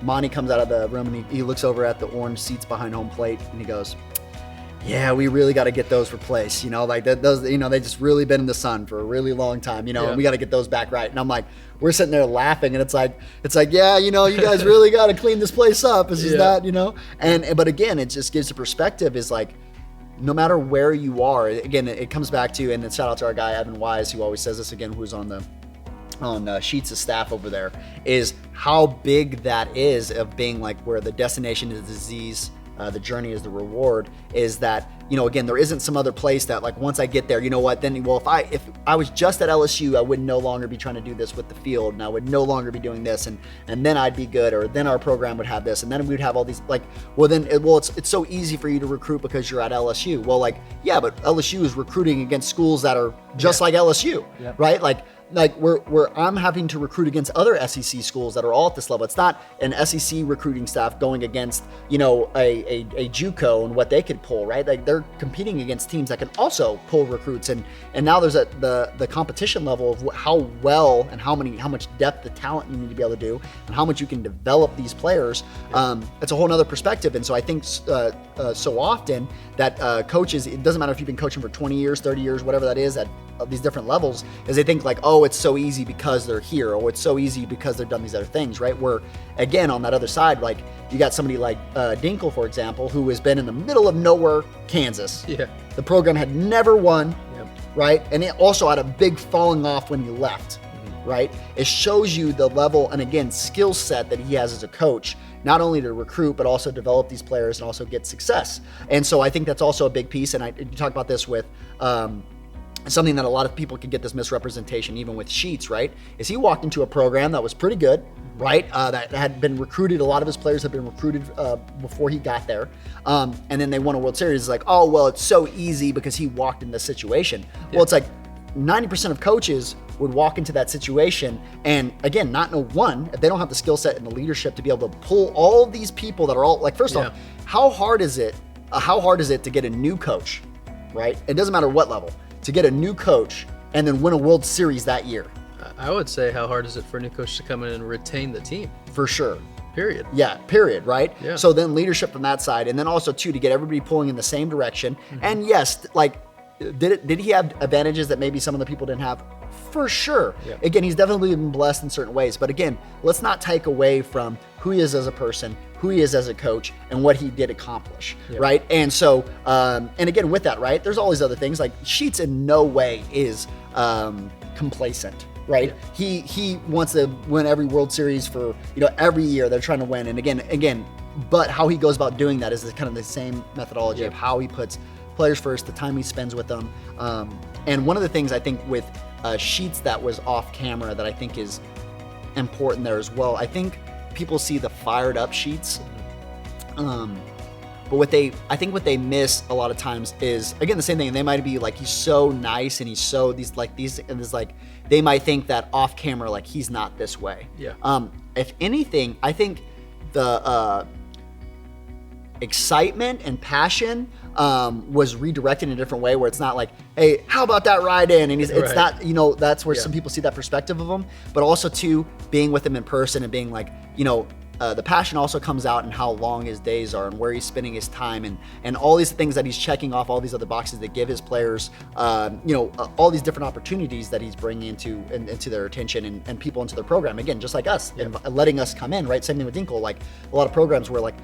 Monty comes out of the room and he looks over at the orange seats behind home plate, and he goes, yeah, we really got to get those replaced. Like those, they just really been in the sun for a really long time, and we got to get those back right. And I'm like, we're sitting there laughing, and it's like, yeah, you guys really got to clean this place up. It's just that, but again, it just gives a perspective is like, no matter where you are, again, it comes back to, and then shout out to our guy, Evan Wise, who always says this again, who's on Sheets' staff over there, is how big that is of being like where the destination is the disease, the journey is the reward. Is that, again, there isn't some other place that like once I get there, then, well, if I was just at LSU, I would no longer be trying to do this with the field, and I would no longer be doing this, and then I'd be good, or then our program would have this, and then we'd have all these, like, it's so easy for you to recruit because you're at LSU. Well, like, yeah, but LSU is recruiting against schools that are just like LSU, right? Like I'm having to recruit against other SEC schools that are all at this level. It's not an SEC recruiting staff going against, a JUCO and what they could pull, right? Like they're competing against teams that can also pull recruits, and now there's the competition level of how well and how much depth of talent you need to be able to do, and how much you can develop these players. It's a whole nother perspective. And so I think so often that coaches, it doesn't matter if you've been coaching for 20 years, 30 years, whatever that is, at these different levels, is they think like, oh, it's so easy because they're here, or it's so easy because they've done these other things, right? Where again, on that other side, like you got somebody like Dinkle, for example, who has been in the middle of nowhere, Kansas. Yeah. The program had never won, right? And it also had a big falling off when he left, right? It shows you the level and again, skill set that he has as a coach, not only to recruit, but also develop these players and also get success. And so I think that's also a big piece. And you talk about this with something that a lot of people could get this misrepresentation, even with Sheets, right? Is he walked into a program that was pretty good, right? That had been recruited. A lot of his players had been recruited before he got there. And then they won a World Series. It's like, oh, well, it's so easy because he walked in this situation. Yeah. Well, it's like 90% of coaches would walk into that situation and, again, not know, one, if they don't have the skill set and the leadership to be able to pull all these people that are all, like, first off, how hard is it to get a new coach, right? It doesn't matter what level, to get a new coach and then win a World Series that year.
I would say, how hard is it for a new coach to come in and retain the team?
For sure.
Period.
Yeah, period, right?
Yeah.
So then leadership from that side, and then also, too, to get everybody pulling in the same direction. Mm-hmm. And yes, like, did he have advantages that maybe some of the people didn't have? For sure. Yeah. Again, he's definitely been blessed in certain ways. But again, let's not take away from who he is as a person, who he is as a coach, and what he did accomplish, right? And so, and again, with that, right, there's all these other things. Like, Sheets in no way is complacent, right? Yeah. He wants to win every World Series for, every year they're trying to win. And again, but how he goes about doing that is kind of the same methodology of how he puts players first, the time he spends with them. And one of the things I think with Sheets that was off camera that I think is important there as well, I think people see the fired up Sheets. But what they miss a lot of times is, again, the same thing. They might be like, he's so nice and he's so they might think that off camera, like, he's not this way.
Yeah.
If anything, I think the excitement and passion was redirected in a different way, where it's not like, hey, how about that ride in? And it's not, that's where some people see that perspective of him, but also too, being with him in person and being like, the passion also comes out in how long his days are and where he's spending his time and all these things that he's checking off, all these other boxes that give his players, all these different opportunities that he's bringing into their attention and people into their program. Again, just like us, and letting us come in, right? Same thing with Dinkle. Like, a lot of programs where, like,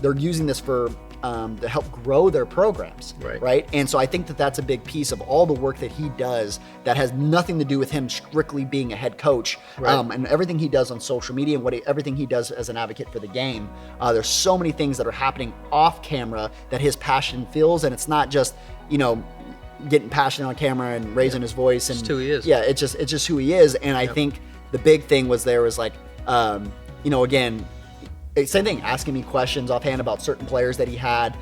they're using this for to help grow their programs, right? And so I think that that's a big piece of all the work that he does that has nothing to do with him strictly being a head coach, and everything he does on social media and everything he does as an advocate for the game. There's so many things that are happening off camera that his passion feels, and it's not just, getting passionate on camera and raising his voice. And
it's who he is.
Yeah, it's just who he is. And I think the big thing was like, again, same thing, asking me questions offhand about certain players that he had,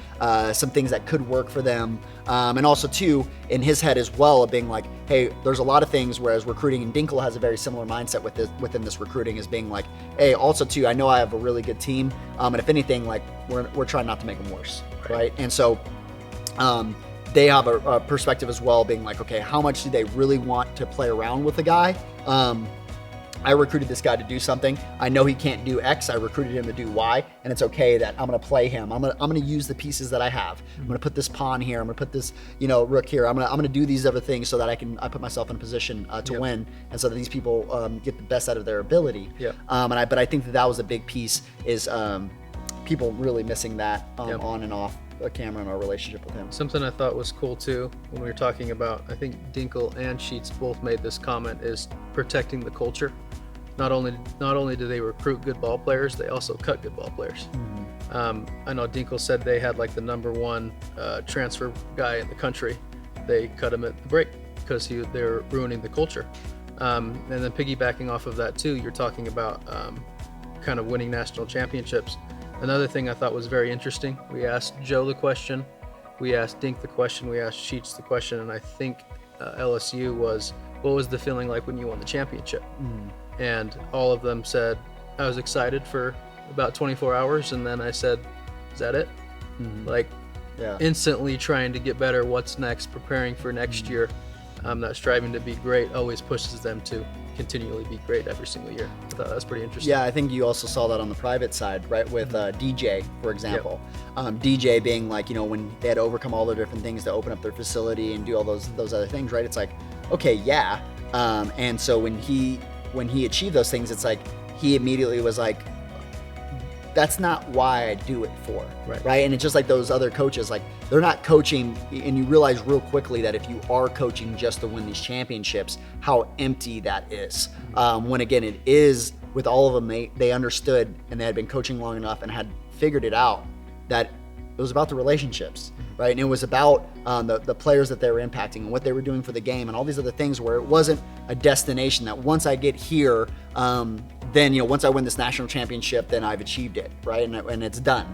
some things that could work for them. And also, too, in his head as well, of being like, hey, there's a lot of things, whereas recruiting, and Dinkle has a very similar mindset within this recruiting, as being like, hey, also, too, I know I have a really good team. And if anything, like, we're trying not to make them worse, right? And so they have a perspective as well, being like, okay, how much do they really want to play around with the guy? I recruited this guy to do something. I know he can't do X. I recruited him to do Y, and it's okay that I'm going to play him. I'm going to use the pieces that I have. I'm going to put this pawn here. I'm going to put this, rook here. I'm going to do these other things so that I put myself in a position to win, and so that these people get the best out of their ability.
Yeah.
But I think that was a big piece, is people really missing that on and off camera in our relationship with him.
Something I thought was cool too, when we were talking about, I think Dinkle and Sheets both made this comment, is protecting the culture. Not only do they recruit good ball players, they also cut good ball players. Mm-hmm. I know Dinkle said they had like the number one transfer guy in the country. They cut him at the break because they're ruining the culture. And then piggybacking off of that too, you're talking about kind of winning national championships. Another thing I thought was very interesting, we asked Joe the question, we asked Dink the question, we asked Sheets the question, and I think LSU was, what was the feeling like when you won the championship? Mm. And all of them said, I was excited for about 24 hours, and then I said, is that it? Mm. Like, instantly trying to get better, what's next, preparing for next year. That striving to be great always pushes them to continually be great every single year. I thought that was pretty interesting.
Yeah, I think you also saw that on the private side, right, with DJ, for example. Yep. DJ being like, when they had to overcome all the different things to open up their facility and do all those other things, right? It's like, okay, yeah. And so when he achieved those things, it's like he immediately was like, that's not why I do it for, right? And it's just like those other coaches, like, they're not coaching, and you realize real quickly that if you are coaching just to win these championships, how empty that is. When again, it is, with all of them, they understood, and they had been coaching long enough and had figured it out that it was about the relationships, right? And it was about the players that they were impacting and what they were doing for the game and all these other things, where it wasn't a destination that once I get here, then, you know, once I win this national championship, then I've achieved it, right? And it's done.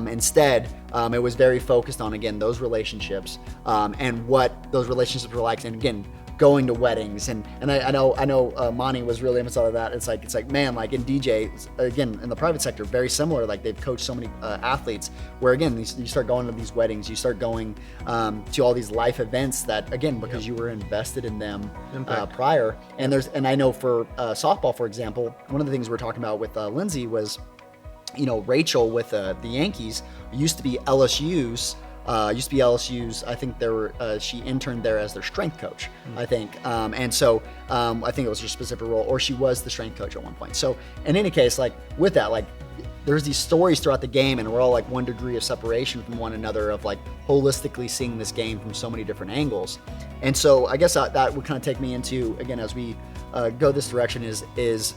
Instead, it was very focused on, again, those relationships and what those relationships were like. And again, going to weddings, and I know Monty was really emphasizing that. It's like man, like in DJ, again, in the private sector, very similar. Like they've coached so many athletes, where again, you start going to these weddings, you start going to all these life events that, again, because you were invested in them prior. And I know for softball, for example, one of the things we were talking about with Lindsay was, you know, Rachel with the Yankees used to be LSU's. I think she interned there as their strength coach, I think. And so I think it was her specific role, or she was the strength coach at one point. So in any case, like with that, like there's these stories throughout the game, and we're all like one degree of separation from one another, of like holistically seeing this game from so many different angles. And so I guess that would kind of take me into, again, as we go this direction, is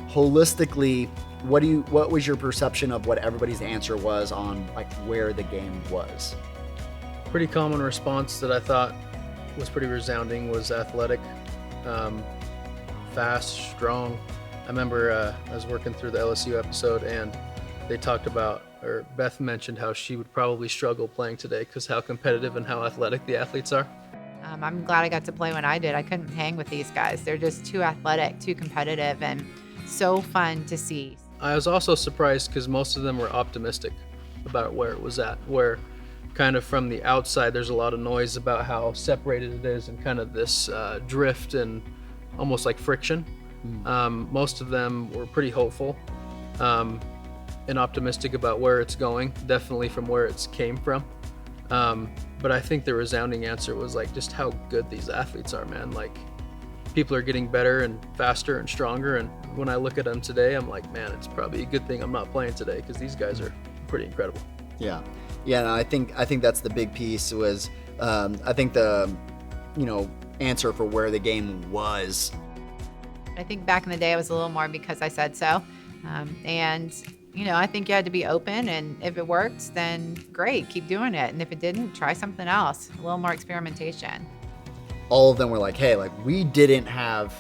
holistically, what was your perception of what everybody's answer was on like where the game was?
Pretty common response that I thought was pretty resounding was athletic, fast, strong. I remember I was working through the LSU episode, and they talked about, or Beth mentioned how she would probably struggle playing today because how competitive and how athletic the athletes are.
I'm glad I got to play when I did. I couldn't hang with these guys. They're just too athletic, too competitive, and so fun to see.
I was also surprised because most of them were optimistic about where it was at, where kind of from the outside there's a lot of noise about how separated it is and kind of this drift and almost like friction. Most of them were pretty hopeful and optimistic about where it's going, definitely from where it's came from. But I think the resounding answer was like just how good these athletes are, man. Like, people are getting better and faster and stronger, and when I look at them today, I'm like, man, it's probably a good thing I'm not playing today, because these guys are pretty incredible.
Yeah, no, I think that's the big piece was, I think the, you know, answer for where the game was.
I think back in the day it was a little more because I said so, and you know, I think you had to be open, and if it worked, then great, keep doing it, and if it didn't, try something else, a little more experimentation.
All of them were like, hey, like we didn't have,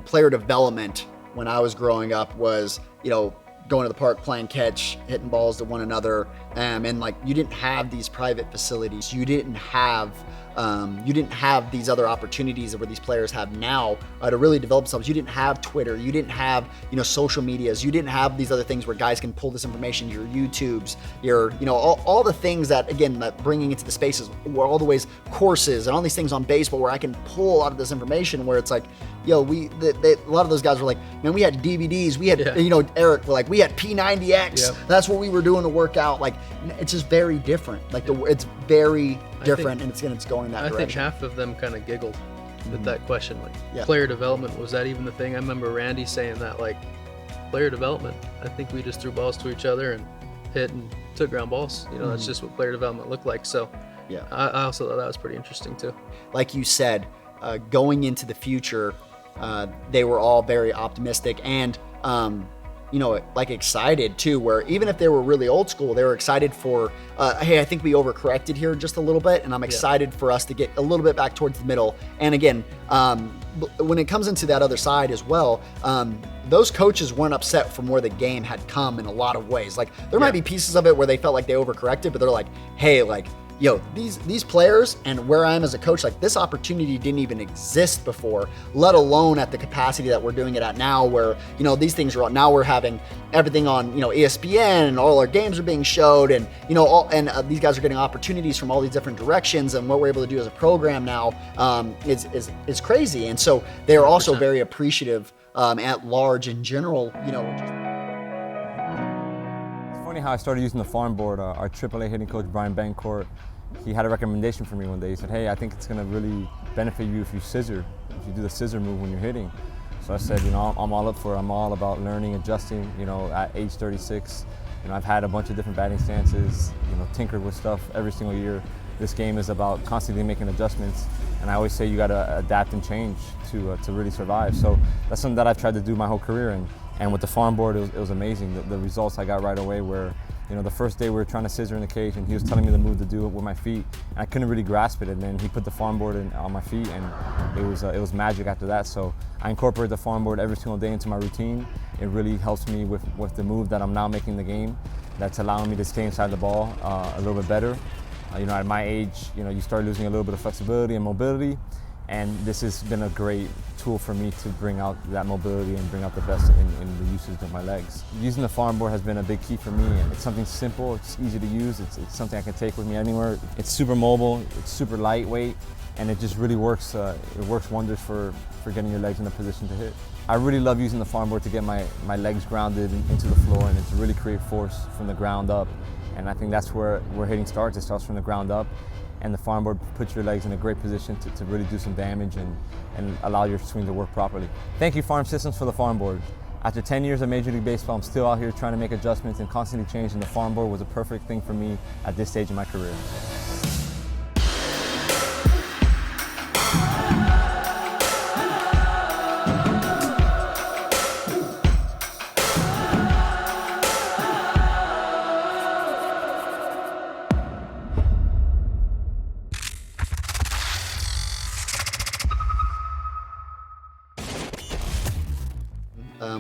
player development when I was growing up was, you know, going to the park, playing catch, hitting balls to one another. And like, you didn't have these private facilities. You didn't have these other opportunities where these players have now to really develop themselves. You didn't have Twitter. You didn't have, you know, social medias. You didn't have these other things where guys can pull this information, your YouTubes, your, you know, all the things that, again, that bringing into the spaces, where all the ways courses and all these things on baseball where I can pull a lot of this information, where it's like, yo, a lot of those guys were like, man, we had DVDs, we had, you know, Eric, like we had P90X. That's what we were doing to work out. Like, it's just very different. Like it's very different, and it's going that direction.
I think half of them kind of giggled with that question, like player development, was that even the thing? I remember Randy saying that, like, player development, I think we just threw balls to each other and hit and took ground balls. You know, that's just what player development looked like. So I also thought that was pretty interesting too.
Like you said, going into the future, they were all very optimistic and you know, like excited too, where even if they were really old school, they were excited for, hey, I think we overcorrected here just a little bit, and I'm excited for us to get a little bit back towards the middle. And again, when it comes into that other side as well, those coaches weren't upset from where the game had come in a lot of ways. Like, there might be pieces of it where they felt like they overcorrected, but they're like, hey, like, yo, these players and where I am as a coach, like, this opportunity didn't even exist before, let alone at the capacity that we're doing it at now, where, you know, these things are, now we're having everything on, you know, ESPN, and all our games are being showed, and, you know, these guys are getting opportunities from all these different directions, and what we're able to do as a program now is crazy. And so they are also very appreciative at large in general, you know.
How I started using the farm board. Our AAA hitting coach, Brian Bancourt, he had a recommendation for me one day. He said, hey, I think it's going to really benefit you if you do the scissor move when you're hitting. So I said, you know, I'm all up for it. I'm all about learning, adjusting. You know, at age 36, you know, I've had a bunch of different batting stances, you know, tinkered with stuff every single year. This game is about constantly making adjustments, and I always say you got to adapt and change to really survive. So that's something that I've tried to do my whole career, and with the farm board, it was amazing. The results I got right away were You know, the first day we were trying to scissor in the cage, and he was telling me the move to do it with my feet, and I couldn't really grasp it. And then he put the farm board on my feet, and it was magic after that. So I incorporate the farm board every single day into my routine. It really helps me with the move that I'm now making in the game. That's allowing me to stay inside the ball a little bit better. You know, at my age, you know, you start losing a little bit of flexibility and mobility, and this has been a great tool for me to bring out that mobility and bring out the best in the usage of my legs. Using the farm board has been a big key for me, and it's something simple, it's easy to use, it's something I can take with me anywhere. It's super mobile, it's super lightweight, and it just really works, it works wonders for getting your legs in a position to hit. I really love using the farm board to get my legs grounded into the floor and to really create force from the ground up. And I think that's where hitting starts. It starts from the ground up, and the farm board puts your legs in a great position to really do some damage and allow your swing to work properly. Thank you, Farm Systems, for the farm board. After 10 years of Major League Baseball, I'm still out here trying to make adjustments and constantly changing. The farm board was a perfect thing for me at this stage of my career.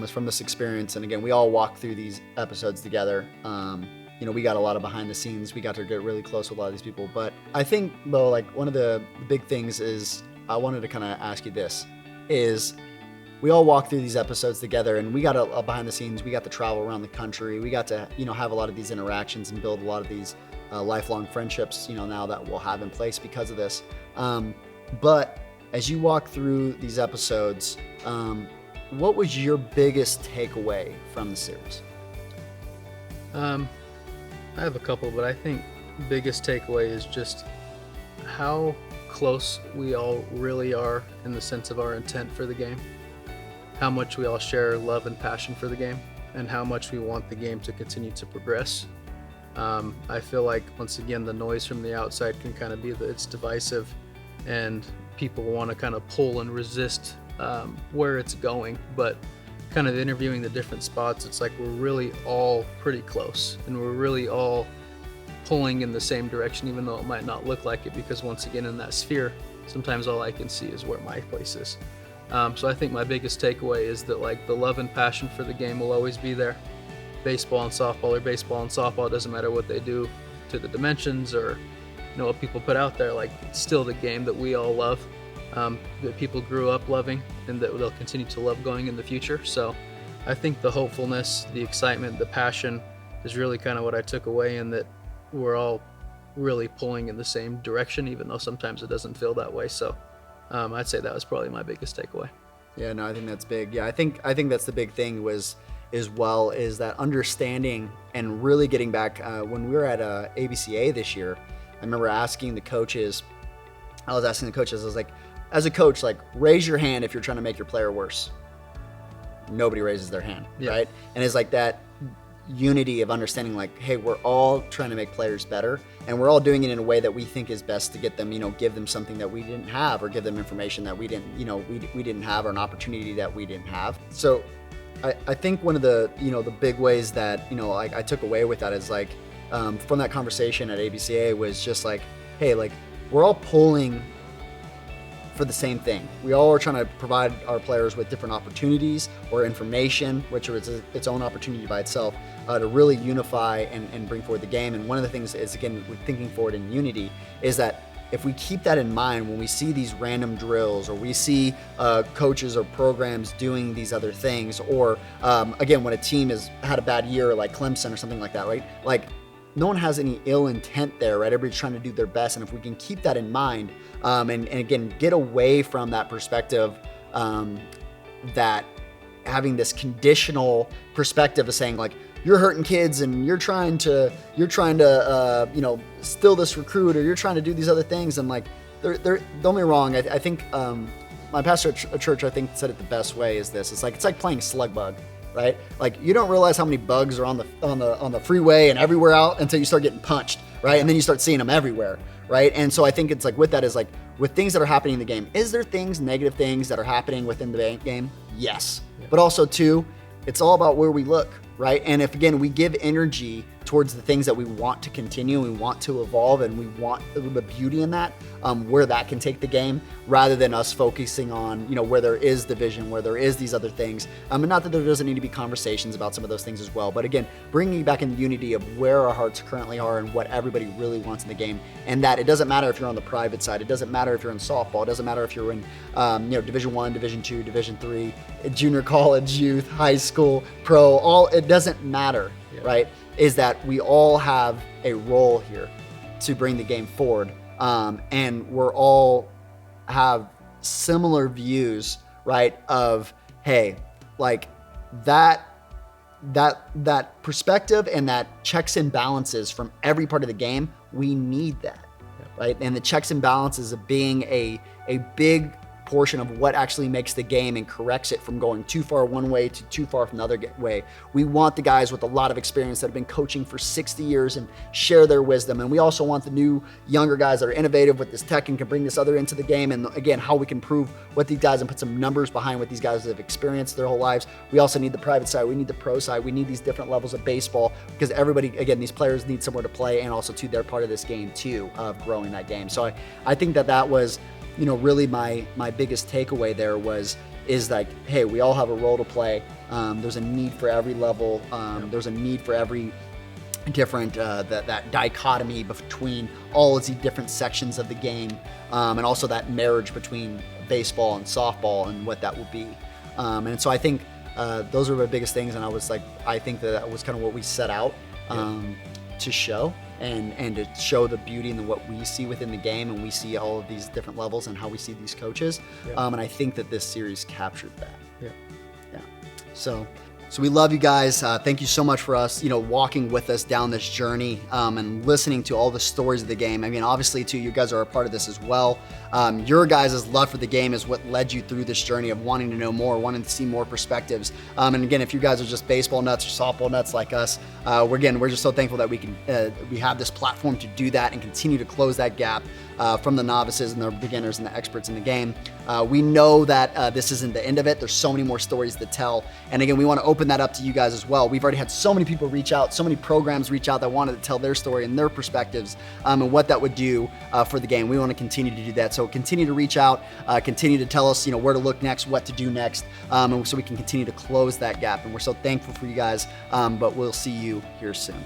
Is from this experience, and again, we all walk through these episodes together. You know, we got a lot of behind the scenes. We got to get really close with a lot of these people. But I think, though, like one of the big things is I wanted to kind of ask you this: is we all walk through these episodes together, and we got a behind the scenes. We got to travel around the country. We got to, you know, have a lot of these interactions and build a lot of these lifelong friendships. You know, now that we'll have in place because of this. But as you walk through these episodes, what was your biggest takeaway from the series?
I have a couple, but I think biggest takeaway is just how close we all really are in the sense of our intent for the game, how much we all share love and passion for the game, and how much we want the game to continue to progress. I feel like, once again, the noise from the outside can kind of be that it's divisive, and people want to kind of pull and resist where it's going, but kind of interviewing the different spots, it's like we're really all pretty close, and we're really all pulling in the same direction, even though it might not look like it, because once again, in that sphere, sometimes all I can see is where my place is. So I think my biggest takeaway is that, like, the love and passion for the game will always be there. Baseball and softball, or baseball and softball, doesn't matter what they do to the dimensions or, you know, what people put out there, like, it's still the game that we all love. That people grew up loving, and that they'll continue to love going in the future. So I think the hopefulness, the excitement, the passion is really kind of what I took away, and that we're all really pulling in the same direction, even though sometimes it doesn't feel that way. So I'd say that was probably my biggest takeaway.
Yeah, no, I think that's big. Yeah, I think that's the big thing is that understanding and really getting back. When we were at ABCA this year, I remember asking the coaches, I was like, as a coach, like, raise your hand if you're trying to make your player worse. Nobody raises their hand, right? And it's like that unity of understanding, like, hey, we're all trying to make players better, and we're all doing it in a way that we think is best to get them, you know, give them something that we didn't have, or give them information that we didn't, you know, we didn't have, or an opportunity that we didn't have. So I think one of the, you know, the big ways that, you know, I took away with that is, like, from that conversation at ABCA was just like, hey, like, we're all pulling for the same thing. We all are trying to provide our players with different opportunities or information, which is its own opportunity by itself, to really unify and bring forward the game. And one of the things is, again, with thinking forward in unity, is that if we keep that in mind when we see these random drills, or we see coaches or programs doing these other things, or again, when a team has had a bad year like Clemson or something like that, right? Like, no one has any ill intent there, right? Everybody's trying to do their best. And if we can keep that in mind, and again, get away from that perspective, that having this conditional perspective of saying, like, you're hurting kids and you're trying to you know, steal this recruit, or you're trying to do these other things. And, like, don't get me wrong. I think my pastor at church, I think, said it the best way is this. It's like playing slug bug. Right? Like, you don't realize how many bugs are on the freeway and everywhere out until you start getting punched, right? And then you start seeing them everywhere, right? And so I think it's like, with that is, like, with things that are happening in the game, is there things, negative things that are happening within the game? Yes. Yeah. But also, too, it's all about where we look, right? And if, again, we give energy towards the things that we want to continue, we want to evolve, and we want the beauty in that, where that can take the game, rather than us focusing on, where there is division, where there is these other things. And not that there doesn't need to be conversations about some of those things as well, but again, bringing back in the unity of where our hearts currently are and what everybody really wants in the game. And that it doesn't matter if you're on the private side, it doesn't matter if you're in softball, it doesn't matter if you're in, Division I, Division II, Division III, junior college, youth, high school, pro, it doesn't matter, right? Is that we all have a role here to bring the game forward. And we're all have similar views, right? Of, hey, like that perspective and that checks and balances from every part of the game, we need that, right? And the checks and balances of being a big portion of what actually makes the game and corrects it from going too far one way to too far from the other way. We want the guys with a lot of experience that have been coaching for 60 years and share their wisdom. And we also want the new younger guys that are innovative with this tech and can bring this other into the game. And again, how we can prove what these guys and put some numbers behind what these guys have experienced their whole lives. We also need the private side. We need the pro side. We need these different levels of baseball, because everybody, again, these players need somewhere to play, and also too, they're part of this game too, of growing that game. So I think that was, really my biggest takeaway there is like, hey, we all have a role to play. There's a need for every level. There's a need for every different, that dichotomy between all of the different sections of the game, and also that marriage between baseball and softball and what that will be. And so I think those are the biggest things. And I think that was kind of what we set out to show. And to show the beauty and what we see within the game, and we see all of these different levels and how we see these coaches. And I think that this series captured that. Yeah. So we love you guys. Thank you so much for us, walking with us down this journey, and listening to all the stories of the game. I mean, obviously too, you guys are a part of this as well. Your guys' love for the game is what led you through this journey of wanting to know more, wanting to see more perspectives. And again, if you guys are just baseball nuts or softball nuts like us, we're just so thankful that we have this platform to do that and continue to close that gap from the novices and the beginners and the experts in the game. We know that this isn't the end of it. There's so many more stories to tell. And again, we want to open that up to you guys as well. We've already had so many people reach out, so many programs reach out that wanted to tell their story and their perspectives, and what that would do for the game. We want to continue to do that. So continue to reach out, continue to tell us, where to look next, what to do next, and so we can continue to close that gap. And we're so thankful for you guys, but we'll see you here soon.